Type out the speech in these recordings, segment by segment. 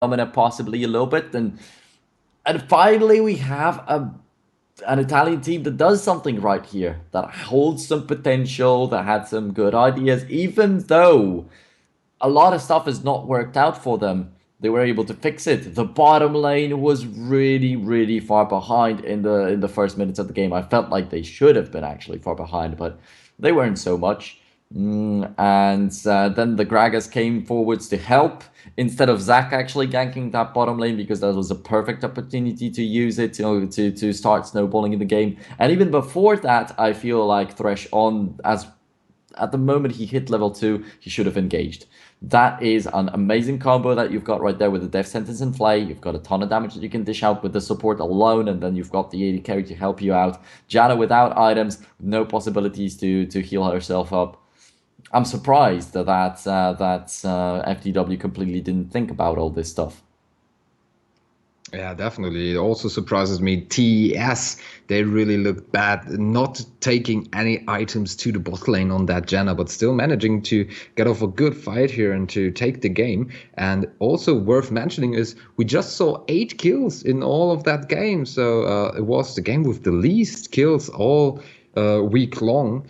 Domina possibly a little bit, and finally we have an Italian team that does something right here, that holds some potential, that had some good ideas, even though a lot of stuff has not worked out for them. They were able to fix it. The bottom lane was really, really far behind in the first minutes of the game. I felt like they should have been actually far behind, but they weren't so much. And then the Gragas came forwards to help instead of Zac actually ganking that bottom lane, because that was a perfect opportunity to use it to start snowballing in the game. And even before that, I feel like Thresh on as at the moment he hit level 2, he should have engaged. That is an amazing combo that you've got right there with the Death Sentence in play. You've got a ton of damage that you can dish out with the support alone, and then you've got the AD carry to help you out. Janna without items, no possibilities to heal herself up. I'm surprised that FTW completely didn't think about all this stuff. Yeah, definitely. It also surprises me. TES, they really looked bad, not taking any items to the bot lane on that Janna, but still managing to get off a good fight here and to take the game. And also worth mentioning is we just saw 8 kills in all of that game. So it was the game with the least kills all week long.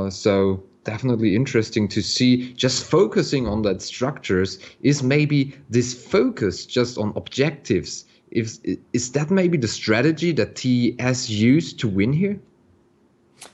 So definitely interesting to see. Just focusing on that structures, is maybe this focus just on objectives, is that maybe the strategy that TS used to win here?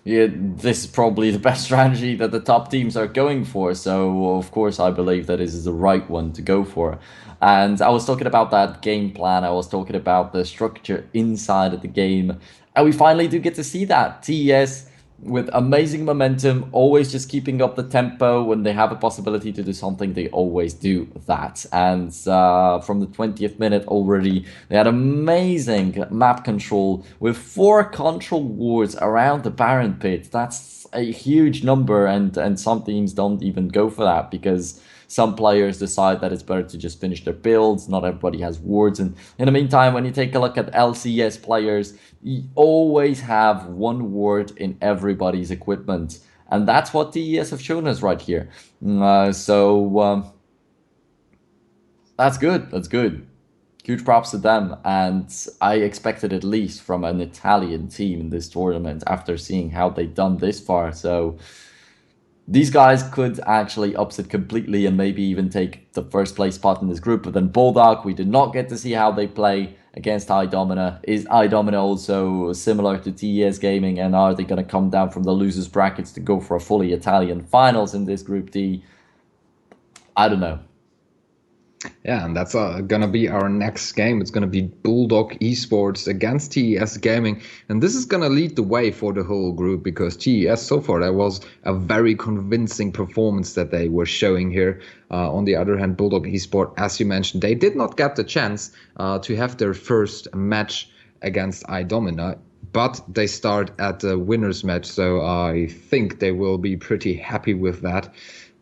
Yeah, this is probably the best strategy that the top teams are going for. So, of course, I believe that this is the right one to go for. And I was talking about that game plan. I was talking about the structure inside of the game. And we finally do get to see that. TES with amazing momentum, always just keeping up the tempo. When they have a possibility to do something, they always do that. And from the 20th minute already, they had amazing map control with 4 control wards around the Baron pit. That's a huge number, and some teams don't even go for that because some players decide that it's better to just finish their builds. Not everybody has wards. And in the meantime, when you take a look at LCS players, you always have 1 ward in everybody's equipment. And that's what the ES have shown us right here. That's good. That's good. Huge props to them. And I expected at least from an Italian team in this tournament after seeing how they've done this far. So these guys could actually upset completely and maybe even take the first place spot in this group. But then Bulldog, we did not get to see how they play against iDomina. Is iDomina also similar to TES Gaming, and are they going to come down from the losers brackets to go for a fully Italian finals in this Group D? I don't know. Yeah, and that's gonna be our next game. It's gonna be Bulldog eSports against TES Gaming, and this is gonna lead the way for the whole group because TES so far that was a very convincing performance that they were showing here. On the other hand, Bulldog eSport, as you mentioned, they did not get the chance to have their first match against iDomina, but they start at the winners match, so I think they will be pretty happy with that.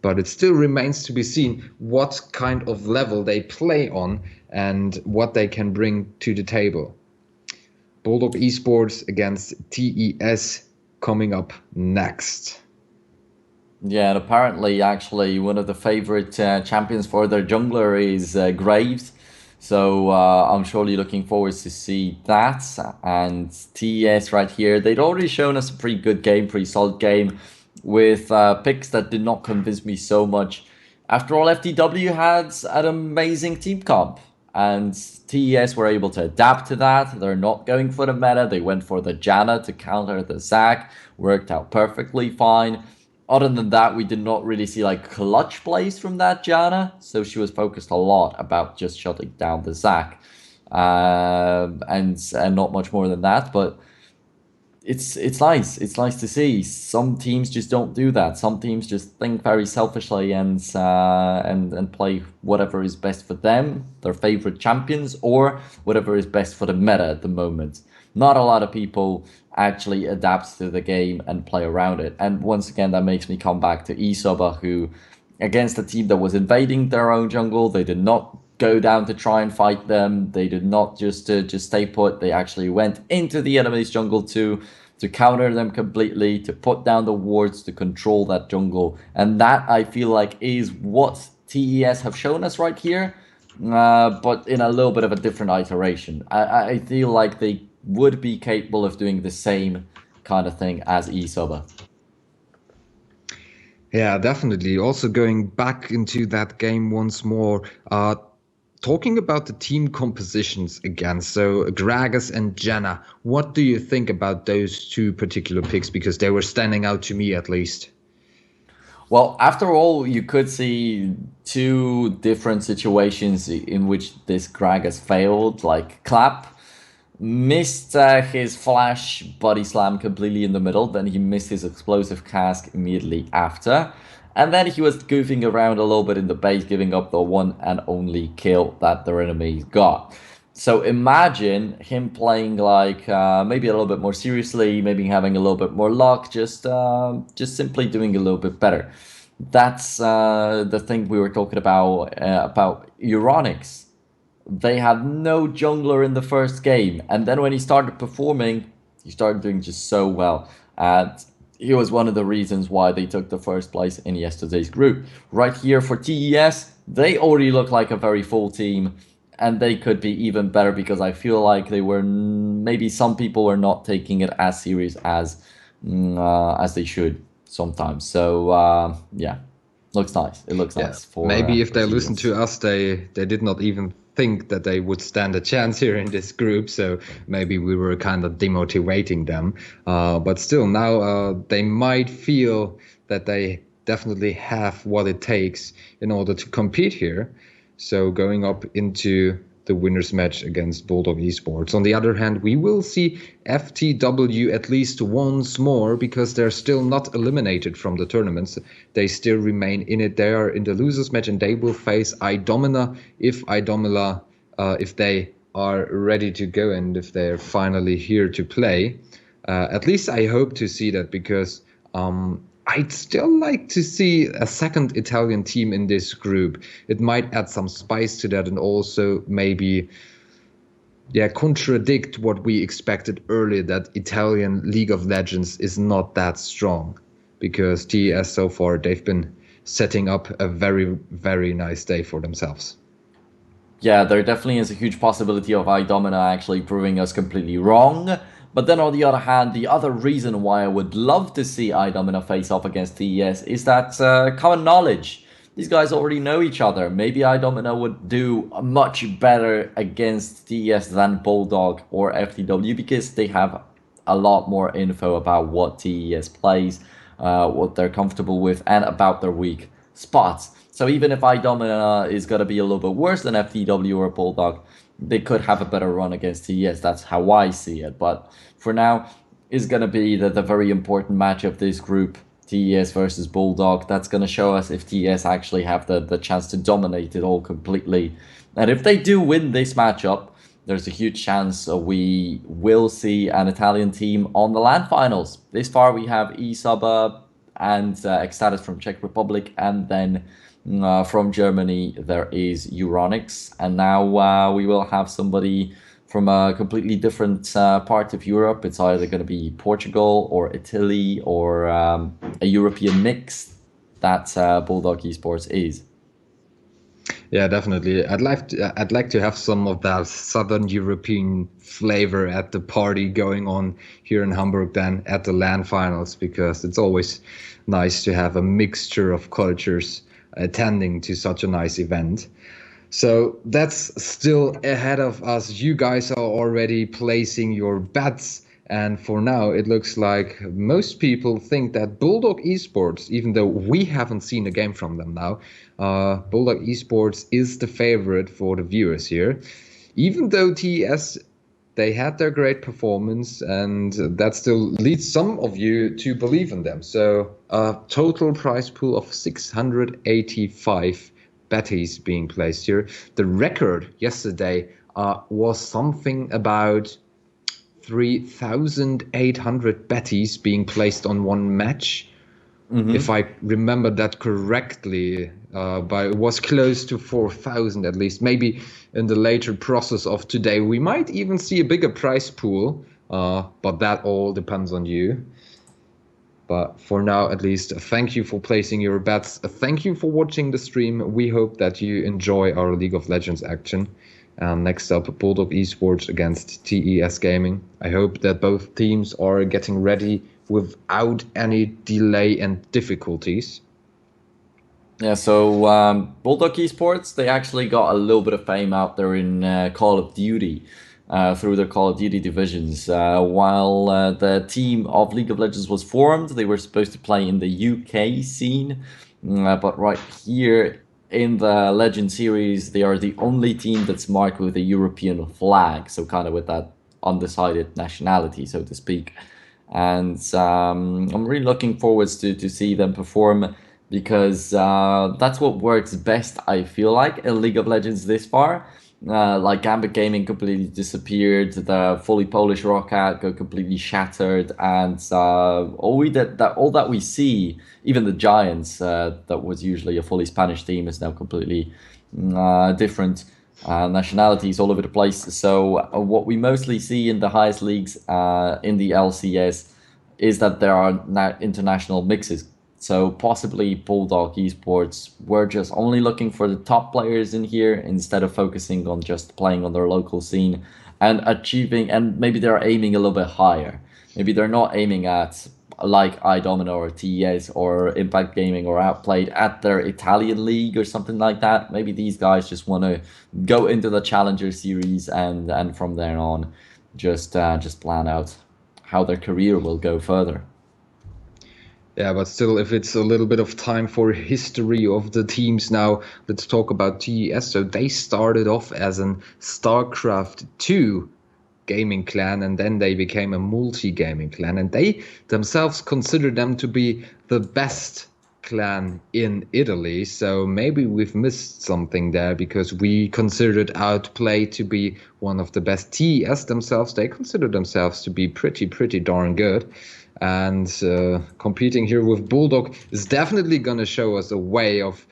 But it still remains to be seen what kind of level they play on and what they can bring to the table. Bulldog eSports against TES coming up next. Yeah, and apparently, actually, one of the favorite champions for their jungler is Graves. So I'm surely looking forward to see that. And TES right here, they'd already shown us a pretty good game, pretty solid game with picks that did not convince me so much. After all, FTW had an amazing team comp, and TES were able to adapt to that. They're not going for the meta. They went for the Janna to counter the Zac. Worked out perfectly fine. Other than that, we did not really see like clutch plays from that Janna, so she was focused a lot about just shutting down the Zac, and not much more than that. But it's nice. It's nice to see. Some teams just don't do that. Some teams just think very selfishly and play whatever is best for them, their favorite champions, or whatever is best for the meta at the moment. Not a lot of people actually adapt to the game and play around it. And once again, that makes me come back to eSoba, who against a team that was invading their own jungle, they did not go down to try and fight them. They did not just stay put. They actually went into the enemy's jungle to counter them completely, to put down the wards, to control that jungle. And that I feel like is what TES have shown us right here. but in a little bit of a different iteration. I feel like they would be capable of doing the same kind of thing as eSoba. Yeah, definitely. Also going back into that game once more, talking about the team compositions again. So Gragas and Jenna, what do you think about those two particular picks? Because they were standing out to me at least. Well, after all, you could see two different situations in which this Greg has failed. Like Clap missed his flash body slam completely in the middle, then he missed his explosive cask immediately after. And then he was goofing around a little bit in the base, giving up the one and only kill that their enemies got. So imagine him playing like maybe a little bit more seriously, maybe having a little bit more luck, just simply doing a little bit better. That's the thing we were talking about Euronics. They had no jungler in the first game, and then when he started performing, he started doing just so well. And he was one of the reasons why they took the first place in yesterday's group. Right here for TES, they already look like a very full team, and they could be even better because I feel like they were maybe some people were not taking it as serious as they should sometimes. So yeah, looks nice. It looks Yeah, nice maybe if for they listened TES. to us, they did not even think that they would stand a chance here in this group. So maybe we were kind of demotivating them. But still, now they might feel that they definitely have what it takes in order to compete here. So going up into the winners match against Bulldog Esports. On the other hand, we will see FTW at least once more because they're still not eliminated from the tournaments. They still remain in it. They are in the losers match and they will face Idomina if they are ready to go and if they're finally here to play. At least I hope to see that because I'd still like to see a second Italian team in this group. It might add some spice to that and also maybe contradict what we expected earlier that Italian League of Legends is not that strong because TES so far they've been setting up a very, very nice day for themselves. Yeah, there definitely is a huge possibility of Idomina actually proving us completely wrong. But then on the other hand, the other reason why I would love to see Idomina face off against TES is that common knowledge. These guys already know each other. Maybe Idomina would do much better against TES than Bulldog or FTW because they have a lot more info about what TES plays, what they're comfortable with, and about their weak spots. So even if Idomina is going to be a little bit worse than FTW or Bulldog, they could have a better run against TES. That's how I see it. But for now, is going to be the very important match of this group, TES versus Bulldog. That's going to show us if TES actually have the chance to dominate it all completely. And if they do win this matchup, there's a huge chance we will see an Italian team on the LAN finals. This far, we have eSuba and Ecstatis from Czech Republic, and then from Germany there is Euronics, and now we will have somebody from a completely different part of Europe. It's either going to be Portugal or Italy or a European mix that Bulldog Esports is. Yeah, definitely. I'd like to have some of that Southern European flavor at the party going on here in Hamburg than at the LAN finals because it's always nice to have a mixture of cultures attending to such a nice event. So that's still ahead of us. You guys are already placing your bets. And for now, it looks like most people think that Bulldog Esports, even though we haven't seen a game from them now, Bulldog Esports is the favorite for the viewers here. Even though TES, they had their great performance, and that still leads some of you to believe in them. So a total prize pool of 685 betties being placed here. The record yesterday was something about 3,800 betties being placed on one match. If I remember that correctly, but it was close to 4,000 at least. Maybe in the later process of today, we might even see a bigger prize pool, but that all depends on you. But for now, at least, thank you for placing your bets. Thank you for watching the stream. We hope that you enjoy our League of Legends action. Next up, Bulldog Esports against TES Gaming. I hope that both teams are getting ready without any delay and difficulties. Yeah, so Bulldog Esports, they actually got a little bit of fame out there in Call of Duty through their Call of Duty divisions. While the team of League of Legends was formed, they were supposed to play in the UK scene. But right here in the Legend series, they are the only team that's marked with a European flag, so kind of with that undecided nationality, so to speak. And I'm really looking forward to see them perform because that's what works best. I feel like in League of Legends this far. Like Gambit Gaming completely disappeared, the fully Polish Roccat got completely shattered, and all that we see, even the Giants, that was usually a fully Spanish team, is now completely different nationalities all over the place. So what we mostly see in the highest leagues in the LCS is that there are international mixes. So possibly Bulldog Esports were just only looking for the top players in here instead of focusing on just playing on their local scene and achieving, and maybe they're aiming a little bit higher. Maybe they're not aiming at like iDomino or TES or Impact Gaming or Outplayed at their Italian league or something like that. Maybe these guys just want to go into the Challenger series and from there on just plan out how their career will go further. Yeah, but still, if it's a little bit of time for history of the teams now, let's talk about TES. So they started off as an StarCraft 2 gaming clan, and then they became a multi-gaming clan, and they themselves consider them to be the best clan in Italy. So maybe we've missed something there because we considered Outplay to be one of the best. TES themselves, they consider themselves to be pretty darn good. And competing here with Bulldog is definitely going to show us a way of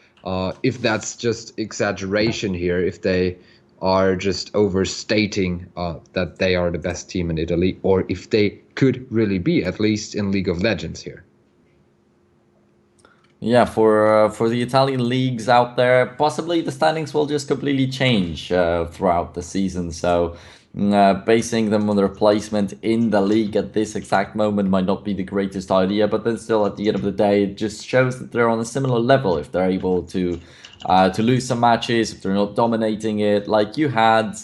if that's just exaggeration here, if they are just overstating that they are the best team in Italy, or if they could really be, at least in League of Legends here. Yeah, for the Italian leagues out there, possibly the standings will just completely change throughout the season. So, basing them on their placement in the league at this exact moment might not be the greatest idea. But then, still, at the end of the day, it just shows that they're on a similar level if they're able to lose some matches, if they're not dominating it, like you had.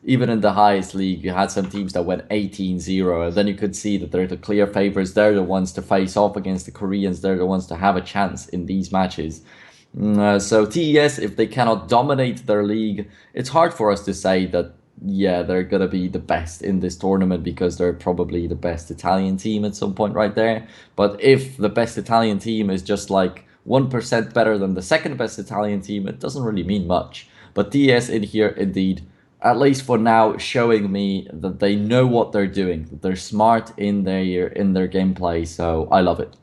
Even in the highest league, you had some teams that went 18-0, and then you could see that they're the clear favorites. They're the ones to face off against the Koreans. They're the ones to have a chance in these matches. So TES, if they cannot dominate their league, it's hard for us to say that, yeah, they're going to be the best in this tournament because they're probably the best Italian team at some point right there. But if the best Italian team is just like 1% better than the second best Italian team, it doesn't really mean much. But TES in here, indeed, at least for now, showing me that they know what they're doing, that they're smart in their gameplay. So I love it.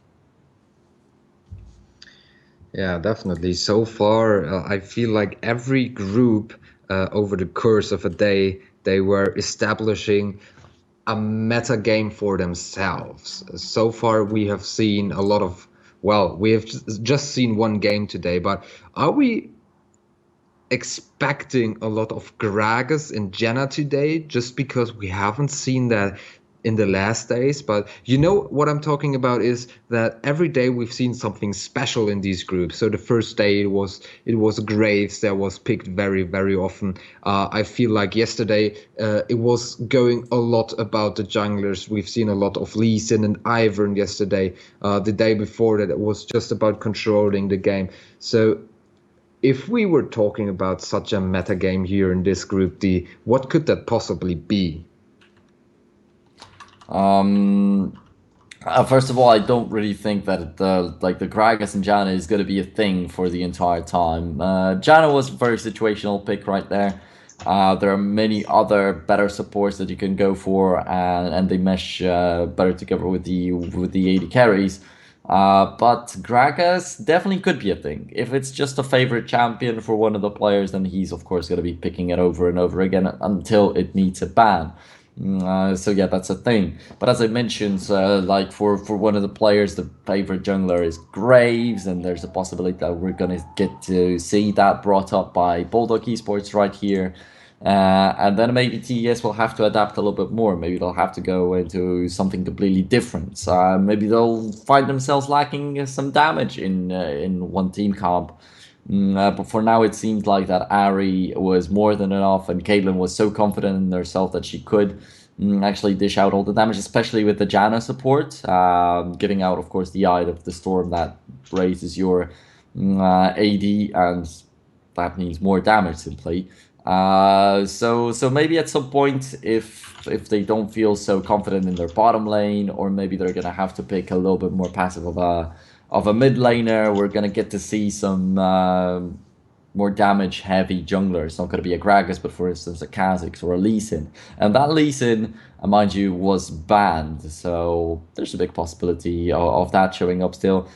Yeah, definitely. So far, I feel like every group over the course of a day, they were establishing a meta game for themselves. So far, we have seen a lot of, well, we have just seen one game today, but are we expecting a lot of Gragas and Jenna today just because we haven't seen that in the last days? But you know what I'm talking about is that every day we've seen something special in these groups. So the first day it was Graves that was picked very often. I feel like yesterday it was going a lot about the junglers. We've seen a lot of Lee Sin and Ivern yesterday. The day before that it was just about controlling the game. So if we were talking about such a meta game here in this group D, what could that possibly be? First of all, I don't really think that the Gragas and Janna is going to be a thing for the entire time. Janna was a very situational pick right there. There are many other better supports that you can go for, and they mesh better together with the AD carries. But Gragas definitely could be a thing. If it's just a favorite champion for one of the players, then he's of course going to be picking it over and over again until it needs a ban. So yeah, that's a thing. But as I mentioned, like for one of the players, the favorite jungler is Graves, and there's a possibility that we're gonna get to see that brought up by Bulldog eSports right here. And then maybe TES will have to adapt a little bit more. Maybe they'll have to go into something completely different. Maybe they'll find themselves lacking some damage in one team comp. But for now, it seemed like that Ari was more than enough, and Caitlyn was so confident in herself that she could actually dish out all the damage, especially with the Janna support, giving out, of course, the Eye of the Storm that raises your AD, and that means more damage simply. So maybe at some point, if they don't feel so confident in their bottom lane, or maybe they're gonna have to pick a little bit more passive of a mid laner, we're gonna get to see some more damage heavy jungler. It's not going to be a Gragas, but for instance, a Kha'Zix or a Lee Sin. And that Lee Sin, mind you, was banned. So there's a big possibility of that showing up still.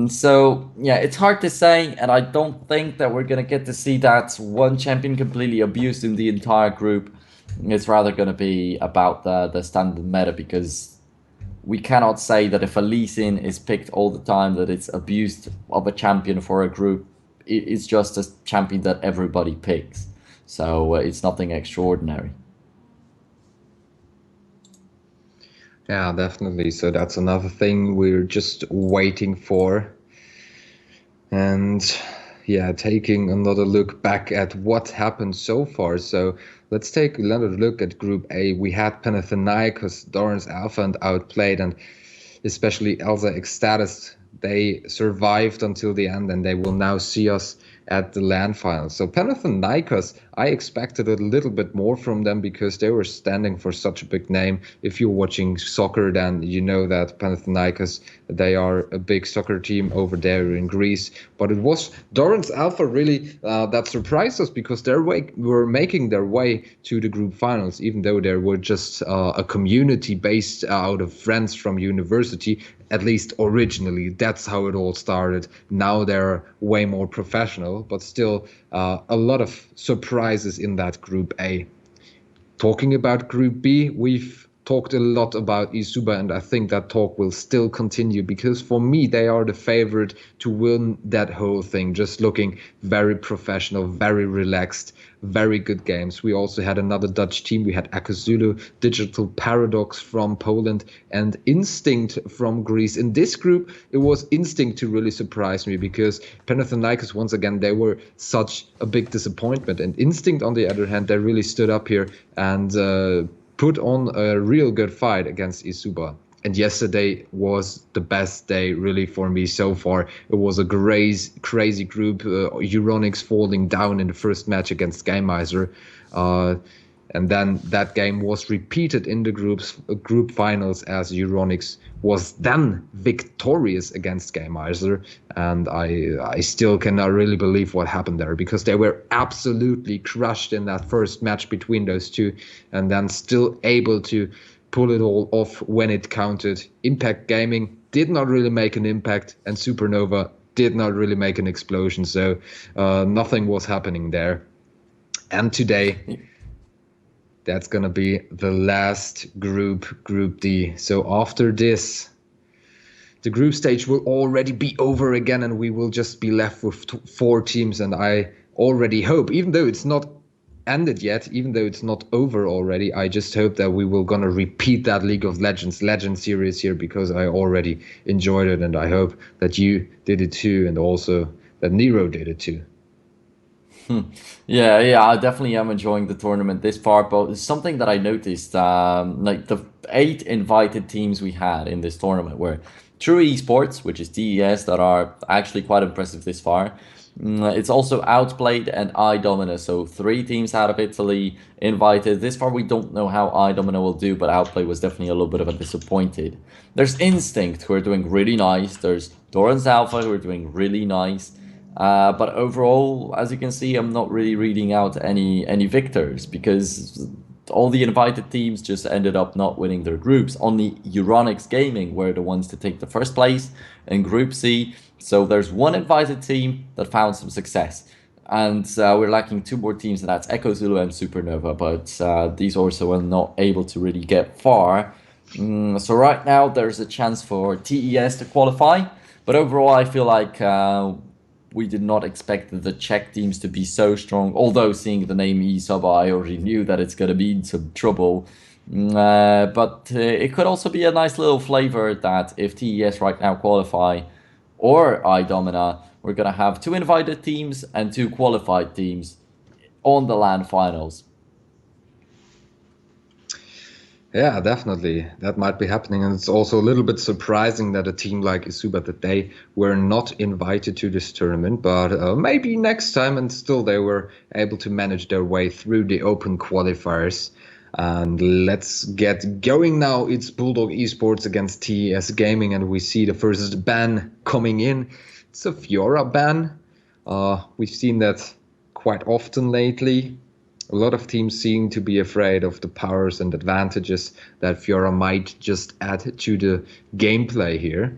So, yeah, it's hard to say. And I don't think that we're going to get to see that one champion completely abused in the entire group. It's rather going to be about the standard meta, because we cannot say that if a Lee Sin is picked all the time, that it's abused of a champion for a group. It's just a champion that everybody picks. So it's nothing extraordinary. Yeah, definitely. So that's another thing we're just waiting for. And yeah, taking another look back at what happened so far. So let's take another look at Group A. We had Panathinaikos, Doran's Alpha, and Outplayed, and especially Elsa Ecstatis. They survived until the end, and they will now see us at the LAN finals. So Panathinaikos, I expected a little bit more from them because they were standing for such a big name. If you're watching soccer, then you know that Panathinaikos, they are a big soccer team over there in Greece. But it was Doran's Alpha really that surprised us, because they were making their way to the group finals, even though they were just a community based out of friends from university. At least originally, that's how it all started. Now they're way more professional, but still a lot of surprises in that Group A. Talking about Group B, we've talked a lot about Isuba, and I think that talk will still continue, because for me, they are the favorite to win that whole thing. Just looking very professional, very relaxed, very good games. We also had another Dutch team. We had Akazulu, Digital Paradox from Poland, and Instinct from Greece. In this group, it was Instinct to really surprise me, because Panathinaikos, once again, they were such a big disappointment. And Instinct, on the other hand, they really stood up here and put on a real good fight against Isuba. And yesterday was the best day really for me so far. It was a crazy group. Euronics falling down in the first match against Gameister. And then that game was repeated in the group finals, as Euronics was then victorious against Gameister. And I still cannot really believe what happened there, because they were absolutely crushed in that first match between those two, and then still able to pull it all off when it counted. Impact Gaming did not really make an impact, and Supernova did not really make an explosion. So nothing was happening there. And today, that's going to be the last group, Group D. So after this, the group stage will already be over again, and we will just be left with 4 teams. And I already hope, even though it's not ended yet, even though it's not over already, I just hope that we will gonna repeat that League of Legends Legend series here, because I already enjoyed it, and I hope that you did it too, and also that Nero did it too. Yeah, I definitely am enjoying the tournament this far. But it's something that I noticed, like the 8 invited teams we had in this tournament were True Esports, which is TES, that are actually quite impressive this far. It's also Outplayed and iDomina, so 3 teams out of Italy invited. This far, we don't know how iDomina will do, but Outplay was definitely a little bit of a disappointed. There's Instinct, who are doing really nice. There's Doran's Alpha, who are doing really nice. But overall, as you can see, I'm not really reading out any victors, because all the invited teams just ended up not winning their groups. Only Euronics Gaming were the ones to take the first place in Group C. So there's one invited team that found some success. and we're lacking two more teams, and that's Echo Zulu and Supernova. But these also were not able to really get far. So right now there's a chance for TES to qualify, but overall I feel like we did not expect the Czech teams to be so strong. Although seeing the name eSub, I already knew that it's gonna be in some trouble. But it could also be a nice little flavor that if TES right now qualify, or iDomina, we're gonna have two invited teams and two qualified teams on the LAN finals. Yeah, definitely. That might be happening. And it's also a little bit surprising that a team like Isuba, that they were not invited to this tournament, but maybe next time. And still, they were able to manage their way through the open qualifiers. And let's get going now. It's Bulldog Esports against TES Gaming, and we see the first ban coming in. It's a Fiora ban. We've seen that quite often lately. A lot of teams seem to be afraid of the powers and advantages that Fiora might just add to the gameplay here.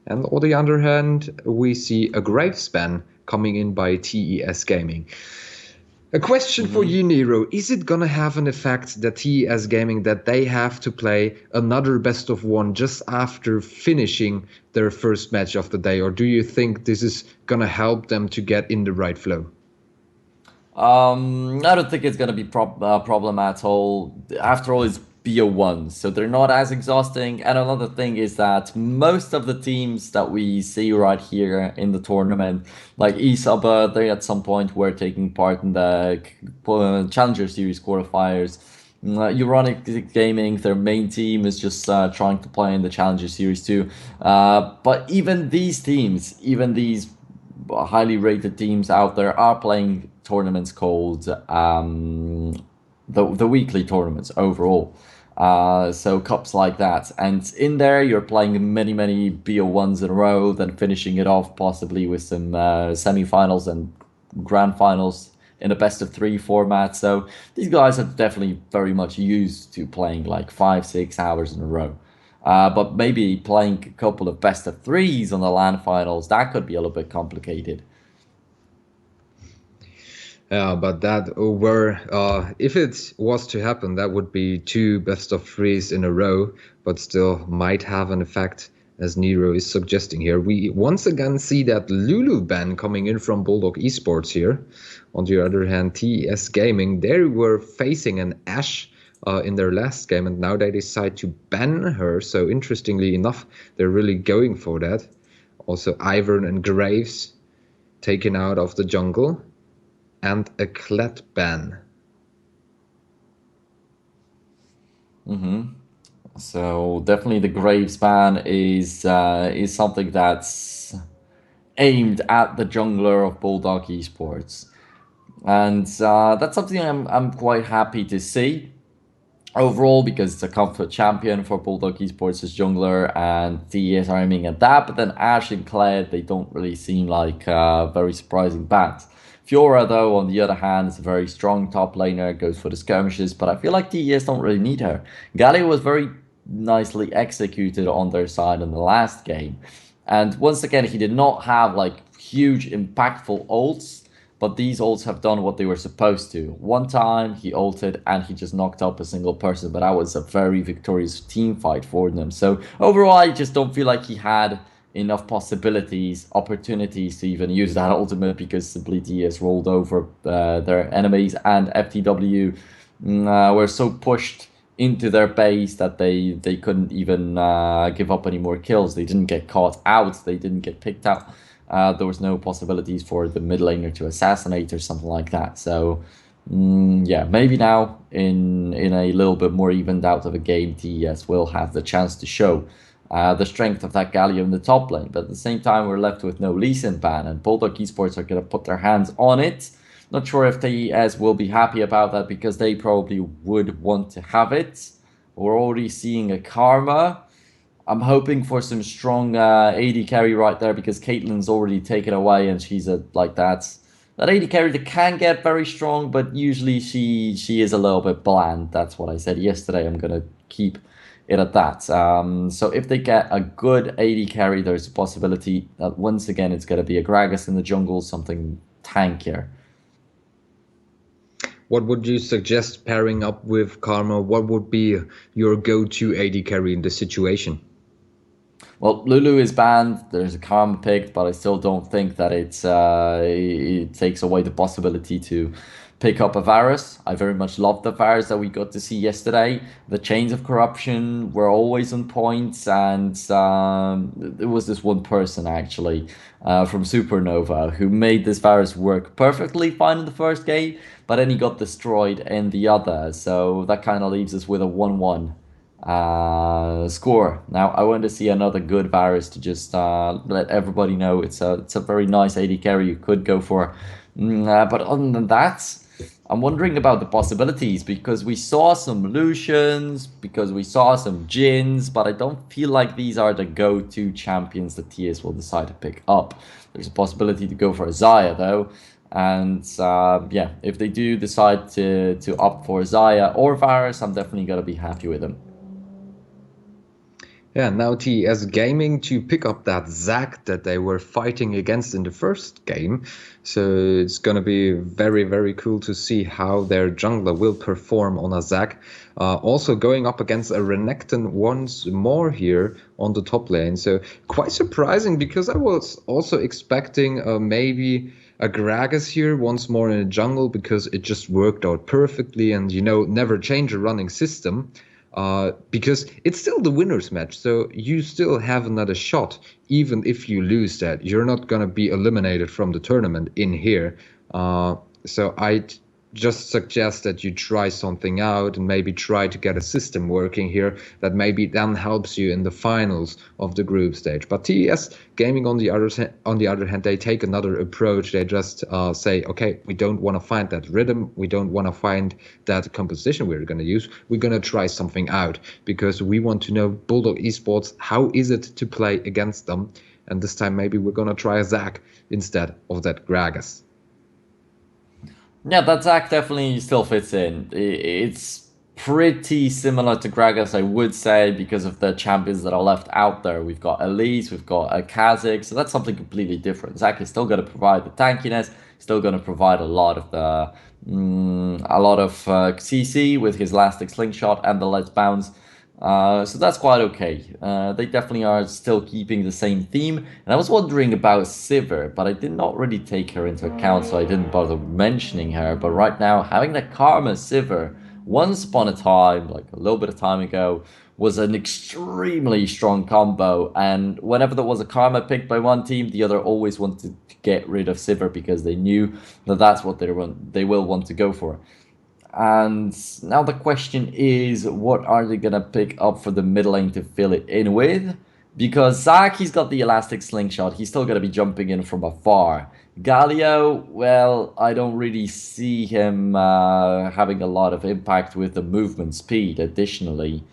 And on the other hand, we see a Graves ban coming in by TES Gaming. A question for you, Nero. Is it going to have an effect that TES Gaming, that they have to play another best of one just after finishing their first match of the day? Or do you think this is going to help them to get in the right flow? I don't think it's gonna be problem at all. After all, it's BO1, so they're not as exhausting. And another thing is that most of the teams that we see right here in the tournament, like eSub, they at some point were taking part in the Challenger Series qualifiers. Euronic Gaming, their main team is just trying to play in the Challenger Series too. But even these teams, even these highly rated teams out there are playing tournaments called the weekly tournaments overall. So cups like that, and in there you're playing many BO1s in a row, then finishing it off possibly with some semi-finals and grand finals in a best of three format. So these guys are definitely very much used to playing like 5-6 hours in a row. But maybe playing a couple of best of threes on the LAN finals, that could be a little bit complicated. Yeah, but that were if it was to happen, that would be two best of threes in a row, but still might have an effect, as Nero is suggesting here. We once again see that Lulu ban coming in from Bulldog Esports here. On the other hand, TES Gaming, they were facing an Ashe in their last game, and now they decide to ban her. So interestingly enough, they're really going for that. Also, Ivern and Graves taken out of the jungle, and a Klett ban. So definitely the Graves ban is something that's aimed at the jungler of Bulldog Esports, and that's something I'm quite happy to see overall, because it's a comfort champion for Bulldog Esports as jungler, and TES are aiming at that. But then Ashe and Kled, they don't really seem like very surprising bans. Fiora, though, on the other hand, is a very strong top laner, goes for the skirmishes, but I feel like TES don't really need her. Galio was very nicely executed on their side in the last game. And once again, he did not have like huge impactful ults, but these ults have done what they were supposed to. One time he ulted and he just knocked up a single person, but that was a very victorious team fight for them. So overall, I just don't feel like he had enough possibilities, opportunities to even use that ultimate, because simply TS rolled over their enemies, and FTW were so pushed into their base that they couldn't even give up any more kills. They didn't get caught out. They didn't get picked out. There was no possibilities for the mid laner to assassinate or something like that. So yeah, maybe now in a little bit more evened out of a game, TES will have the chance to show the strength of that Galio in the top lane. But at the same time, we're left with no Lee Sin ban, and Bulldog Esports are going to put their hands on it. Not sure if TES will be happy about that, because they probably would want to have it. We're already seeing a Karma. I'm hoping for some strong AD carry right there, because Caitlyn's already taken away, and she's a like that AD carry that can get very strong, but usually she is a little bit bland. That's what I said yesterday. I'm gonna keep it at that. So if they get a good AD carry, there's a possibility that once again it's gonna be a Gragas in the jungle, something tankier. What would you suggest pairing up with Karma? What would be your go-to AD carry in this situation? Well, Lulu is banned. There's a Karma pick, but I still don't think that it takes away the possibility to pick up a Varus. I very much love the Varus that we got to see yesterday. The chains of corruption were always on point, and there was this one person actually from Supernova who made this Varus work perfectly fine in the first game, but then he got destroyed in the other. So that kind of leaves us with a 1-1 score. Now, I want to see another good Varus to just let everybody know it's a very nice AD carry you could go for. But other than that, I'm wondering about the possibilities because we saw some Lucians, because we saw some Jins, but I don't feel like these are the go-to champions that TS will decide to pick up. There's a possibility to go for a Xayah though. And yeah, if they do decide to opt for Xayah or Varus, I'm definitely gonna be happy with them. Yeah, now TS Gaming to pick up that Zac that they were fighting against in the first game. So it's going to be very, very cool to see how their jungler will perform on a Zac. Also going up against a Renekton once more here on the top lane. So quite surprising because I was also expecting maybe a Gragas here once more in a jungle because it just worked out perfectly and, you know, never change a running system. Because it's still the winner's match, so you still have another shot. Even if you lose that, you're not gonna be eliminated from the tournament in here. So I just suggest that you try something out and maybe try to get a system working here that maybe then helps you in the finals of the group stage. But TES Gaming on the other hand, they take another approach. They just say, okay, we don't want to find that rhythm, we don't want to find that composition we're going to use. We're going to try something out because we want to know Bulldog eSports, how is it to play against them? And this time maybe we're going to try a Zac instead of that Gragas. Yeah, that Zac definitely still fits in. It's pretty similar to Gragas, I would say, because of the champions that are left out there. We've got Elise, we've got a Kha'Zix, so that's something completely different. Zac is still going to provide the tankiness, still going to provide a lot of the CC with his Elastic Slingshot and the Let's Bounce. So that's quite okay. They definitely are still keeping the same theme. And I was wondering about Sivir, but I did not really take her into account, so I didn't bother mentioning her. But right now, having the Karma Sivir, once upon a time, like a little bit of time ago, was an extremely strong combo. And whenever there was a Karma picked by one team, the other always wanted to get rid of Sivir because they knew that that's what they will want to go for. And now the question is, what are they going to pick up for the mid lane to fill it in with? Because Zac, he's got the elastic slingshot. He's still going to be jumping in from afar. Galio, well, I don't really see him having a lot of impact with the movement speed additionally.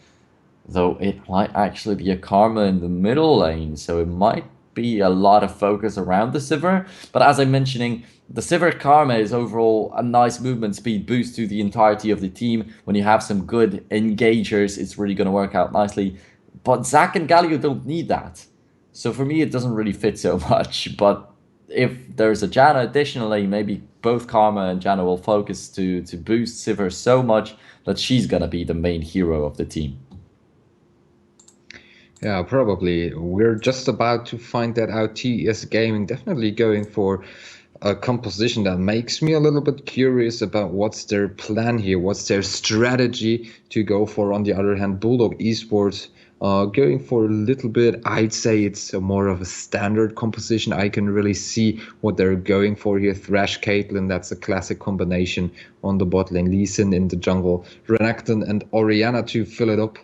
Though it might actually be a Karma in the middle lane, so it might be a lot of focus around the Sivir. But as I'm mentioning, the Sivir Karma is overall a nice movement speed boost to the entirety of the team. When you have some good engagers, it's really going to work out nicely. But Zac and Galio don't need that. So for me, it doesn't really fit so much. But if there's a Janna additionally, maybe both Karma and Janna will focus to boost Sivir so much that she's going to be the main hero of the team. Yeah, probably. We're just about to find that out. TES Gaming definitely going for a composition that makes me a little bit curious about what's their plan here, what's their strategy to go for. On the other hand, Bulldog eSports going for a little bit, I'd say it's a more of a standard composition. I can really see what they're going for here. Thresh, Caitlyn, that's a classic combination on the bot lane. Lee Sin in the jungle, Renekton and Orianna to fill it up.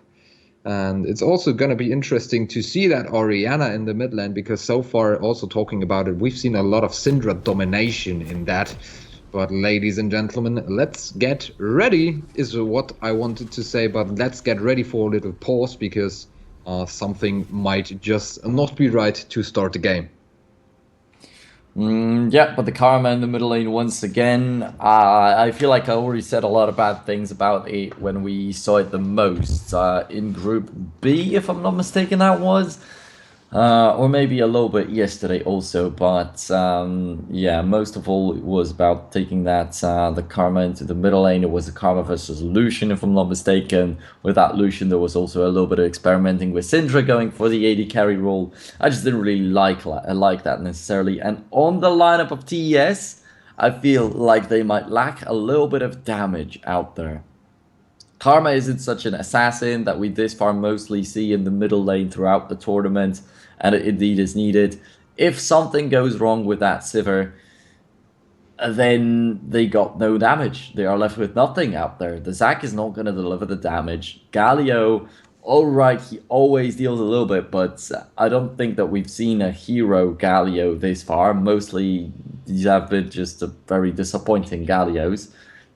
And it's also going to be interesting to see that Orianna in the mid lane, because so far, also talking about it, we've seen a lot of Syndra domination in that. But ladies and gentlemen, let's get ready, is what I wanted to say. But let's get ready for a little pause, because something might just not be right to start the game. Yeah, but the Karma in the middle lane once again. I feel like I already said a lot of bad things about it when we saw it the most in Group B, if I'm not mistaken. That was. Or maybe a little bit yesterday also, but yeah, most of all it was about taking that the Karma into the middle lane. It was a Karma versus Lucian, if I'm not mistaken. With that Lucian, there was also a little bit of experimenting with Syndra going for the AD carry role. I just didn't really like that necessarily. And on the lineup of TES, I feel like they might lack a little bit of damage out there. Karma isn't such an assassin that we this far mostly see in the middle lane throughout the tournament, and it indeed is needed. If something goes wrong with that Sivir, then they got no damage. They are left with nothing out there. The Zac is not going to deliver the damage. Galio, alright, he always deals a little bit, but I don't think that we've seen a hero Galio this far. Mostly these have been just a very disappointing Galios.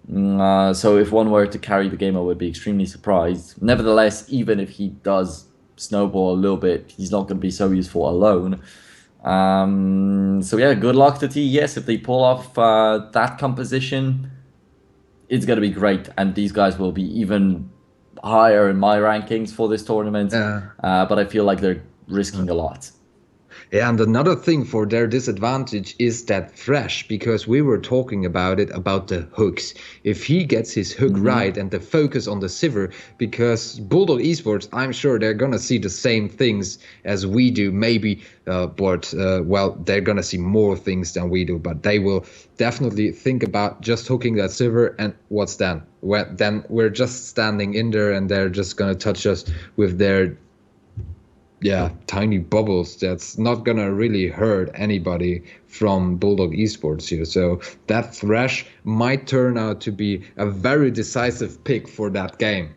So if one were to carry the game, I would be extremely surprised. Nevertheless, even if he does snowball a little bit, he's not going to be so useful alone. So yeah, good luck to TES if they pull off that composition. It's going to be great, and these guys will be even higher in my rankings for this tournament. Yeah. But I feel like they're risking a lot. Yeah, and another thing for their disadvantage is that Thresh, because we were talking about it, about the hooks. If he gets his hook right and the focus on the Sivir, because Bulldog Esports, I'm sure they're gonna see the same things as we do, maybe, but well, they're gonna see more things than we do, but they will definitely think about just hooking that Sivir, and what's then? Well, then we're just standing in there and they're just gonna touch us with their tiny bubbles that's not gonna really hurt anybody from Bulldog Esports here. So that Thresh might turn out to be a very decisive pick for that game.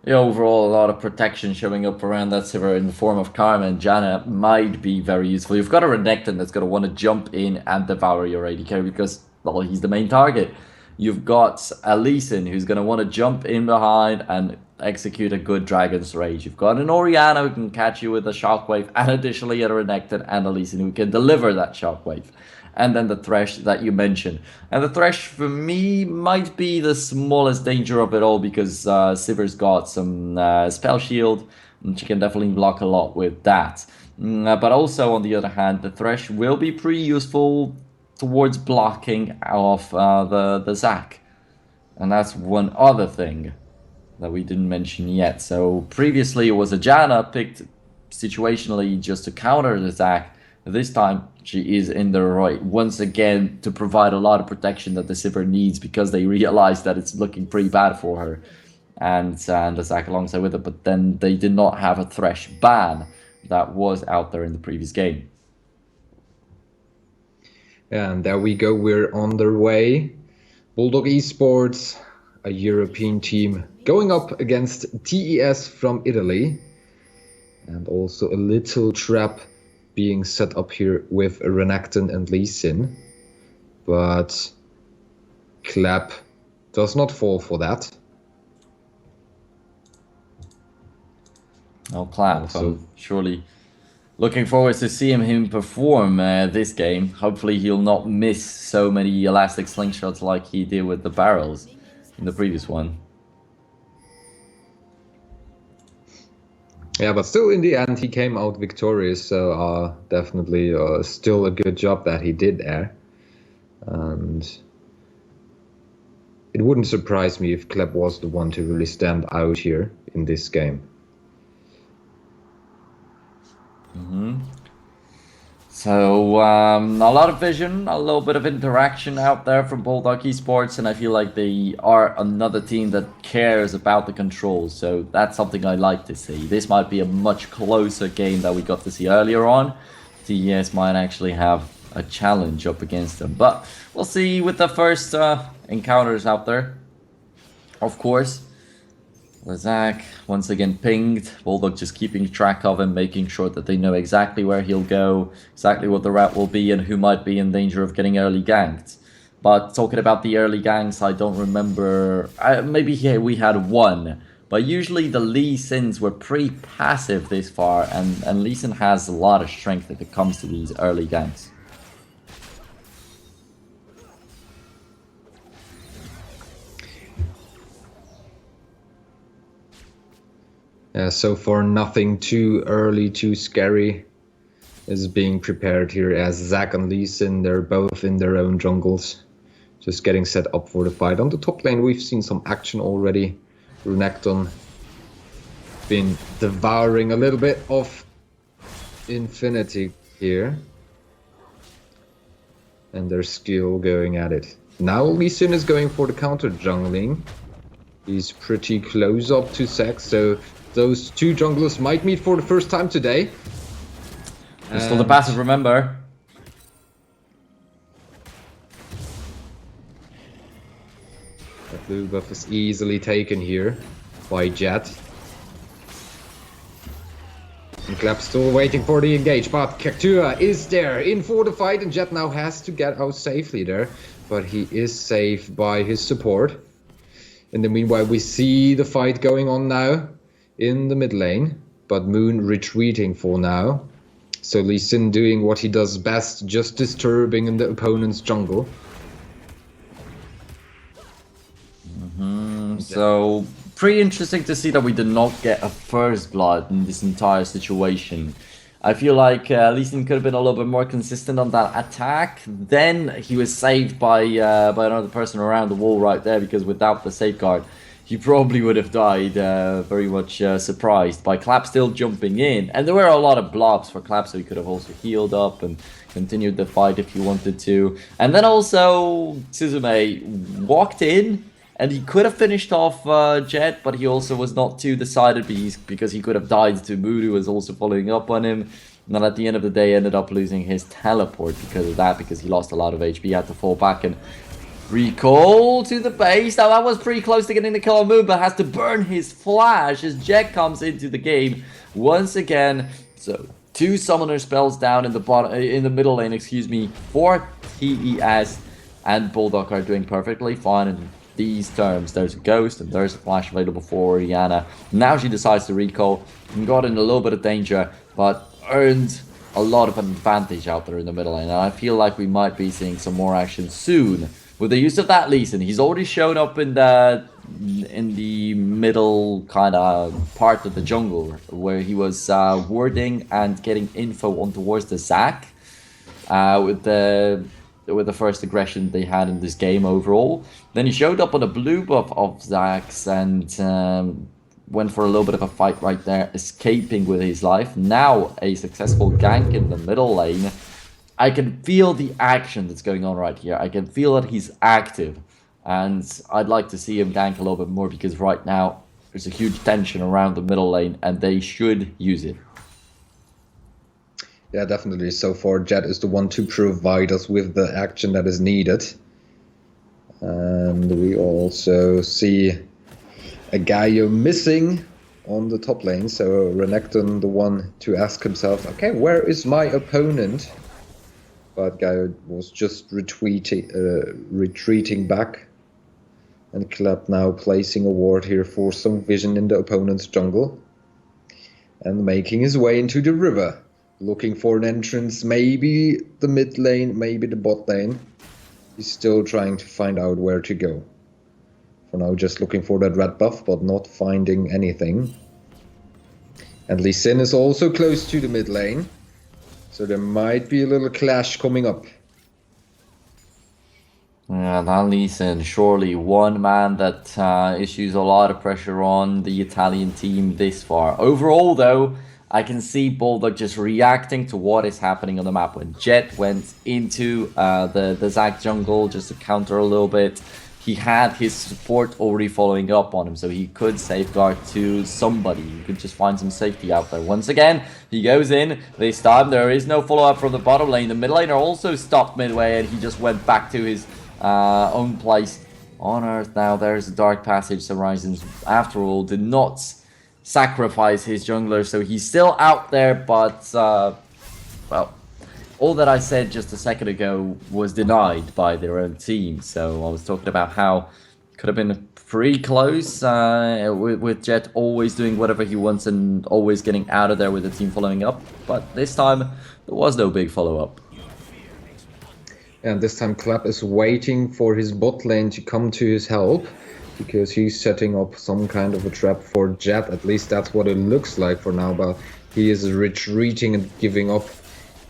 Yeah, overall, a lot of protection showing up around that Sivir in the form of Karma and Janna might be very useful. You've got a Renekton that's going to want to jump in and devour your AD carry because, well, he's the main target. You've got a Lee Sin who's going to want to jump in behind and execute a good Dragon's Rage. You've got an Orianna who can catch you with a Shockwave, and additionally a Renekton and a Lee Sin who can deliver that Shockwave. And then the Thresh that you mentioned. And the Thresh, for me, might be the smallest danger of it all because Sivir's got some Spell Shield, and she can definitely block a lot with that. But also, on the other hand, the Thresh will be pretty useful towards blocking of the Zac. And that's one other thing that we didn't mention yet. So previously it was a Janna picked situationally just to counter the Zac. This time she is in the right once again to provide a lot of protection that the Sivir needs because they realize that it's looking pretty bad for her and the Zac alongside with it. But then they did not have a Thresh ban that was out there in the previous game. And there we go, we're on their way. Bulldog Esports, a European team, going up against TES from Italy. And also a little trap being set up here with Renekton and Lee Sin. But Clap does not fall for that. Oh, Clap, surely looking forward to seeing him perform this game. Hopefully he'll not miss so many elastic slingshots like he did with the barrels in the previous one. Yeah, but still in the end he came out victorious, so definitely still a good job that he did there. And it wouldn't surprise me if Kleb was the one to really stand out here in this game. So a lot of vision, a little bit of interaction out there from Bulldog Esports, and I feel like they are another team that cares about the controls. So that's something I like to see. This might be a much closer game that we got to see earlier on. TES might actually have a challenge up against them, but we'll see with the first encounters out there. Of course, Zac once again pinged. Bulldog just keeping track of him, making sure that they know exactly where he'll go, exactly what the route will be, and who might be in danger of getting early ganked. But talking about the early ganks, I don't remember. Maybe here we had one. But usually the Lee Sins were pretty passive this far, and Lee Sin has a lot of strength if it comes to these early ganks. So far, nothing too early, too scary is being prepared here as Zac and Lee Sin, they're both in their own jungles, just getting set up for the fight. On the top lane, we've seen some action already. Renekton been devouring a little bit of Infinity here. And their skill going at it. Now Lee Sin is going for the counter jungling. He's pretty close up to Zac, so those two junglers might meet for the first time today. There's still the passive, remember. The blue buff is easily taken here by Jet. And Clap still waiting for the engage, but Cactua is there in for the fight, and Jet now has to get out safely there. But he is saved by his support. In the meanwhile, we see the fight going on now in the mid lane, but Moon retreating for now. So Lee Sin doing what he does best, just disturbing in the opponent's jungle. So, pretty interesting to see that we did not get a first blood in this entire situation. I feel like Lee Sin could have been a little bit more consistent on that attack. Then he was saved by another person around the wall right there, because without the safeguard, he probably would have died, very much surprised by Clap still jumping in. And there were a lot of blobs for Clap, so he could have also healed up and continued the fight if he wanted to. And then also, Suzume walked in, and he could have finished off Jet, but he also was not too decided because he could have died to Mood, who was also following up on him. And then at the end of the day, ended up losing his teleport because of that, because he lost a lot of HP, had to fall back and recall to the base. Now that was pretty close to getting the kill on Moon, but has to burn his flash as Jet comes into the game once again. So 2 summoner spells down in the middle lane, excuse me, for TES, and Bulldog are doing perfectly fine in these terms. There's a ghost and there's a flash available for Oriana. Now she decides to recall and got in a little bit of danger, but earned a lot of an advantage out there in the middle lane. And I feel like we might be seeing some more action soon with the use of that Lee Sin. He's already shown up in the middle kind of part of the jungle where he was warding and getting info on towards the Zac with the first aggression they had in this game overall. Then he showed up on a blue buff of Zac's and went for a little bit of a fight right there, escaping with his life. Now a successful gank in the middle lane. I can feel the action that's going on right here. I can feel that he's active, and I'd like to see him gank a little bit more, because right now there's a huge tension around the middle lane and they should use it. Yeah, definitely. So far, Jet is the one to provide us with the action that is needed. And we also see a Gaio missing on the top lane. So Renekton, the one to ask himself, okay, where is my opponent? But Gaio was just retreating back. And Clap now placing a ward here for some vision in the opponent's jungle. And making his way into the river. Looking for an entrance, maybe the mid lane, maybe the bot lane. He's still trying to find out where to go. For now, just looking for that red buff, but not finding anything. And Lee Sin is also close to the mid lane. So there might be a little clash coming up. Yeah, that Lee Sin, surely one man that issues a lot of pressure on the Italian team this far. Overall, though, I can see Bulldog just reacting to what is happening on the map. When Jet went into the Zac jungle just to counter a little bit, he had his support already following up on him, so he could safeguard to somebody. He could just find some safety out there. Once again, he goes in. This time, there is no follow-up from the bottom lane. The middle laner also stopped midway, and he just went back to his own place on Earth. Now, there's a dark passage. Horizons, after all, did not sacrifice his jungler, so he's still out there, but well, all that I said just a second ago was denied by their own team. So I was talking about how it could have been pretty close, with Jet always doing whatever he wants and always getting out of there with the team following up, but this time there was no big follow-up. And this time Clap is waiting for his bot lane to come to his help. because he's setting up some kind of a trap for Jet. At least that's what it looks like for now, but he is retreating and giving up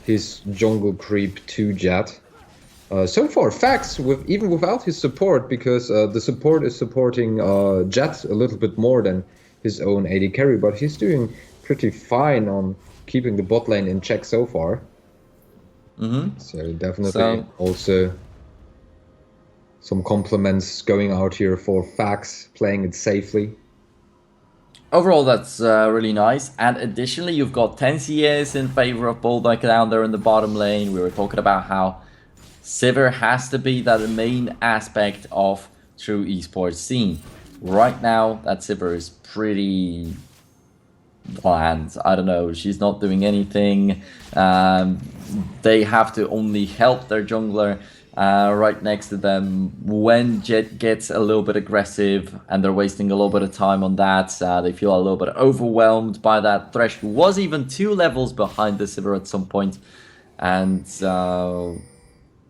his jungle creep to Jet. So far, Fax, even without his support, because the support is supporting Jet a little bit more than his own AD carry, but he's doing pretty fine on keeping the bot lane in check so far. So definitely also some compliments going out here for Fax, playing it safely. Overall, that's really nice. And additionally, you've got 10 CS in favor of Bulldog down there in the bottom lane. We were talking about how Sivir has to be that main aspect of true esports scene. Right now, that Sivir is pretty bland. I don't know. She's not doing anything. They have to only help their jungler right next to them. When Jet gets a little bit aggressive and they're wasting a little bit of time on that, they feel a little bit overwhelmed by that. Thresh was even 2 levels behind the Sivir at some point. And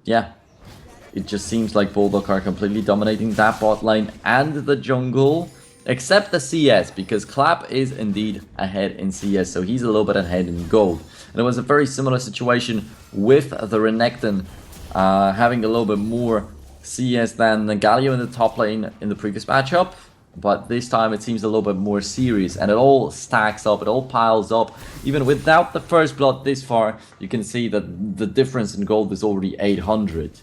yeah, it just seems like Bulldog are completely dominating that bot lane and the jungle, except the CS, because Clap is indeed ahead in CS, so he's a little bit ahead in gold. And it was a very similar situation with the Renekton having a little bit more CS than the Galio in the top lane in the previous matchup. But this time it seems a little bit more serious, and it all stacks up, it all piles up. Even without the first blood this far, you can see that the difference in gold is already 800.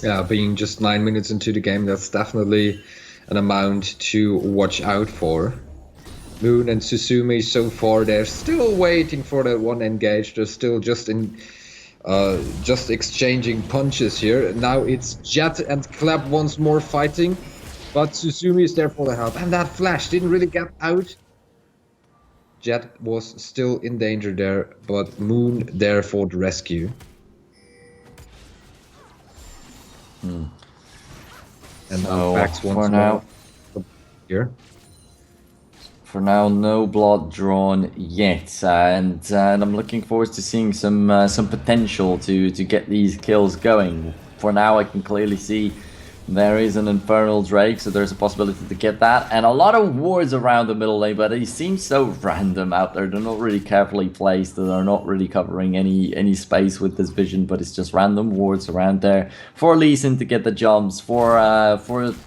Yeah, being just 9 minutes into the game, that's definitely an amount to watch out for. Moon and Susumi so far, they're still waiting for that one engage. They're still just exchanging punches here. Now it's Jet and Clap once more fighting, but Susumi is there for the help. And that flash didn't really get out. Jet was still in danger there, but Moon there for the rescue. And now Fax once more here. For now, no blood drawn yet, and I'm looking forward to seeing some potential to get these kills going. For now, I can clearly see there is an Infernal Drake, so there's a possibility to get that, and a lot of wards around the middle lane, but they seem so random out there. They're not really carefully placed, they're not really covering any space with this vision, but it's just random wards around there for Lee Sin to get the jumps, for